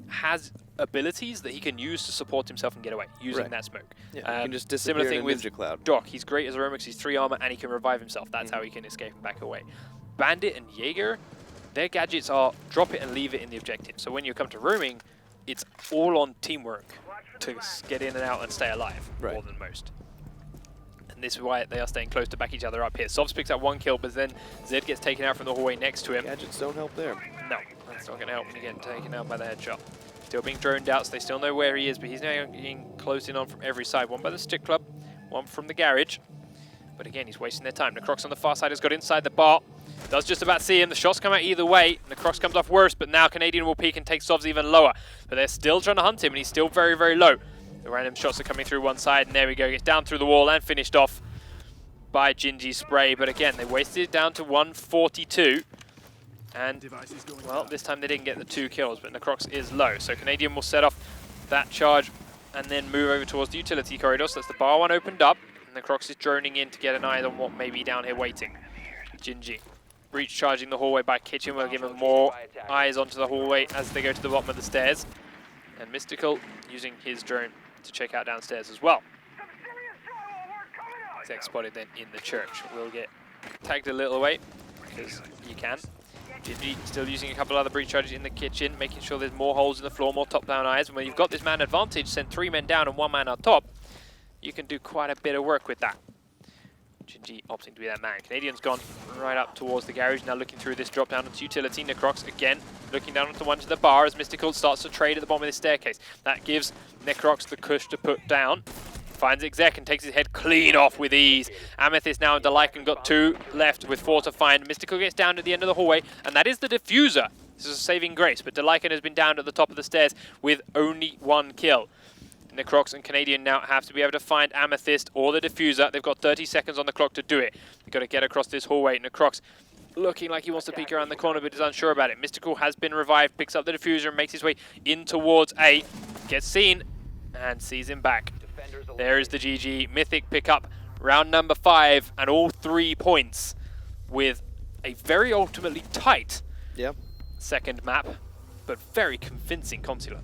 has abilities that he can use to support himself and get away using that smoke. Yeah, he can just disappear similar thing in a with ninja cloud. Doc. He's great as a roamer because he's 3 armor and he can revive himself. That's how he can escape and back away. Bandit and Jaeger, their gadgets are drop it and leave it in the objective. So when you come to roaming, it's all on teamwork to get in and out and stay alive more than most. And this is why they are staying close to back each other up here. Sobs picks up 1 kill, but then Zed gets taken out from the hallway next to him. Gadgets don't help there. No, that's not going to help when you get taken out by the headshot. Still being droned out, so they still know where he is, but he's now getting closed in on from every side. 1 by the stick club, 1 from the garage. But again, he's wasting their time. Necrox on the far side has got inside the bar. Does just about see him. The shots come out either way. Necrox comes off worse, but now Canadian will peek and take Sobs even lower. But they're still trying to hunt him, and he's still very, very low. The random shots are coming through one side, and there we go. Gets down through the wall and finished off by Gingy Spray. But again, they wasted it down to 142. And, well, this time they didn't get the 2 kills, but Necrox is low. So Canadian will set off that charge and then move over towards the utility corridor. So that's the bar 1 opened up. And Necrox is droning in to get an eye on what may be down here waiting. Gingy. Breach charging the hallway by Kitchen will give him more eyes onto the hallway as they go to the bottom of the stairs. And Mystical using his drone to check out downstairs as well. Zek spotted then in the church. Will get tagged a little away because you can. Gingy still using a couple other breach charges in the kitchen, making sure there's more holes in the floor, more top-down eyes. And when you've got this man advantage, send 3 men down and 1 man up top, you can do quite a bit of work with that. Gingy opting to be that man. Canadian's gone right up towards the garage, now looking through this drop down onto utility. Necrox again looking down onto one to the bar as Mystical starts to trade at the bottom of the staircase. That gives Necrox the cush to put down. Finds Exec and takes his head clean off with ease. Amethyst now and Delican got 2 left with 4 to find. Mystical gets down at the end of the hallway, and that is the diffuser. This is a saving grace, but Delican has been down at the top of the stairs with only 1 kill. Necrox and Canadian now have to be able to find Amethyst or the diffuser. They've got 30 seconds on the clock to do it. They've got to get across this hallway. Necrox looking like he wants to peek around the corner, but is unsure about it. Mystical has been revived, picks up the diffuser and makes his way in towards A. Gets seen and sees him back. There is the GG. Mythic pick up round number 5 and all 3 points with a very ultimately tight second map, but very convincing Consular.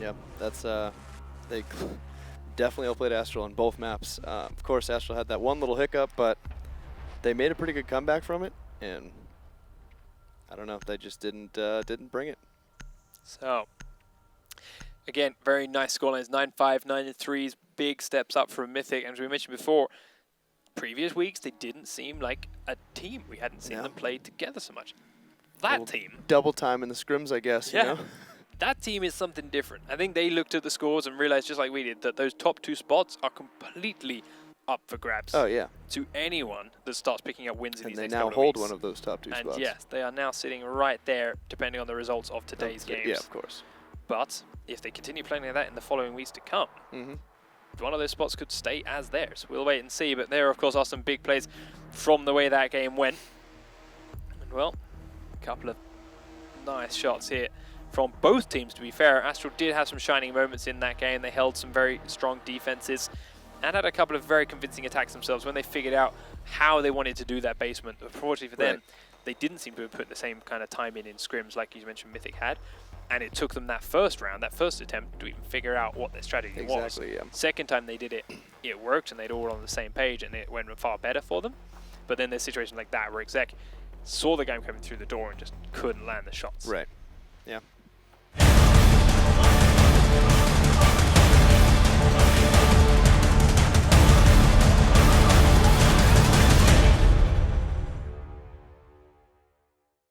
Yep, that's they definitely outplayed Astral on both maps. Of course, Astral had that one little hiccup, but they made a pretty good comeback from it, and I don't know if they just didn't bring it. So, again, very nice scorelines, 9-5, 9-3s, big steps up from Mythic. And as we mentioned before, previous weeks, they didn't seem like a team. We hadn't seen them play together so much. That team. Double time in the scrims, I guess, you know? That team is something different. I think they looked at the scores and realized, just like we did, that those top 2 spots are completely up for grabs. Oh, yeah. To anyone that starts picking up wins in these next couple of weeks. And they now hold one of those top 2 spots. And yes, they are now sitting right there, depending on the results of today's games. Yeah, of course. But if they continue playing like that in the following weeks to come, one of those spots could stay as theirs. We'll wait and see. But there, of course, are some big plays from the way that game went. And, well, a couple of nice shots here from both teams, to be fair. Astral did have some shining moments in that game. They held some very strong defenses and had a couple of very convincing attacks themselves when they figured out how they wanted to do that basement. Unfortunately for them, they didn't seem to have put the same kind of time in scrims like you mentioned Mythic had. And it took them that first round, that first attempt, to even figure out what their strategy was. Second time they did it, it worked, and they'd all on the same page, and it went far better for them. But then there's situations like that where Exec saw the game coming through the door and just couldn't land the shots. Right. Yeah.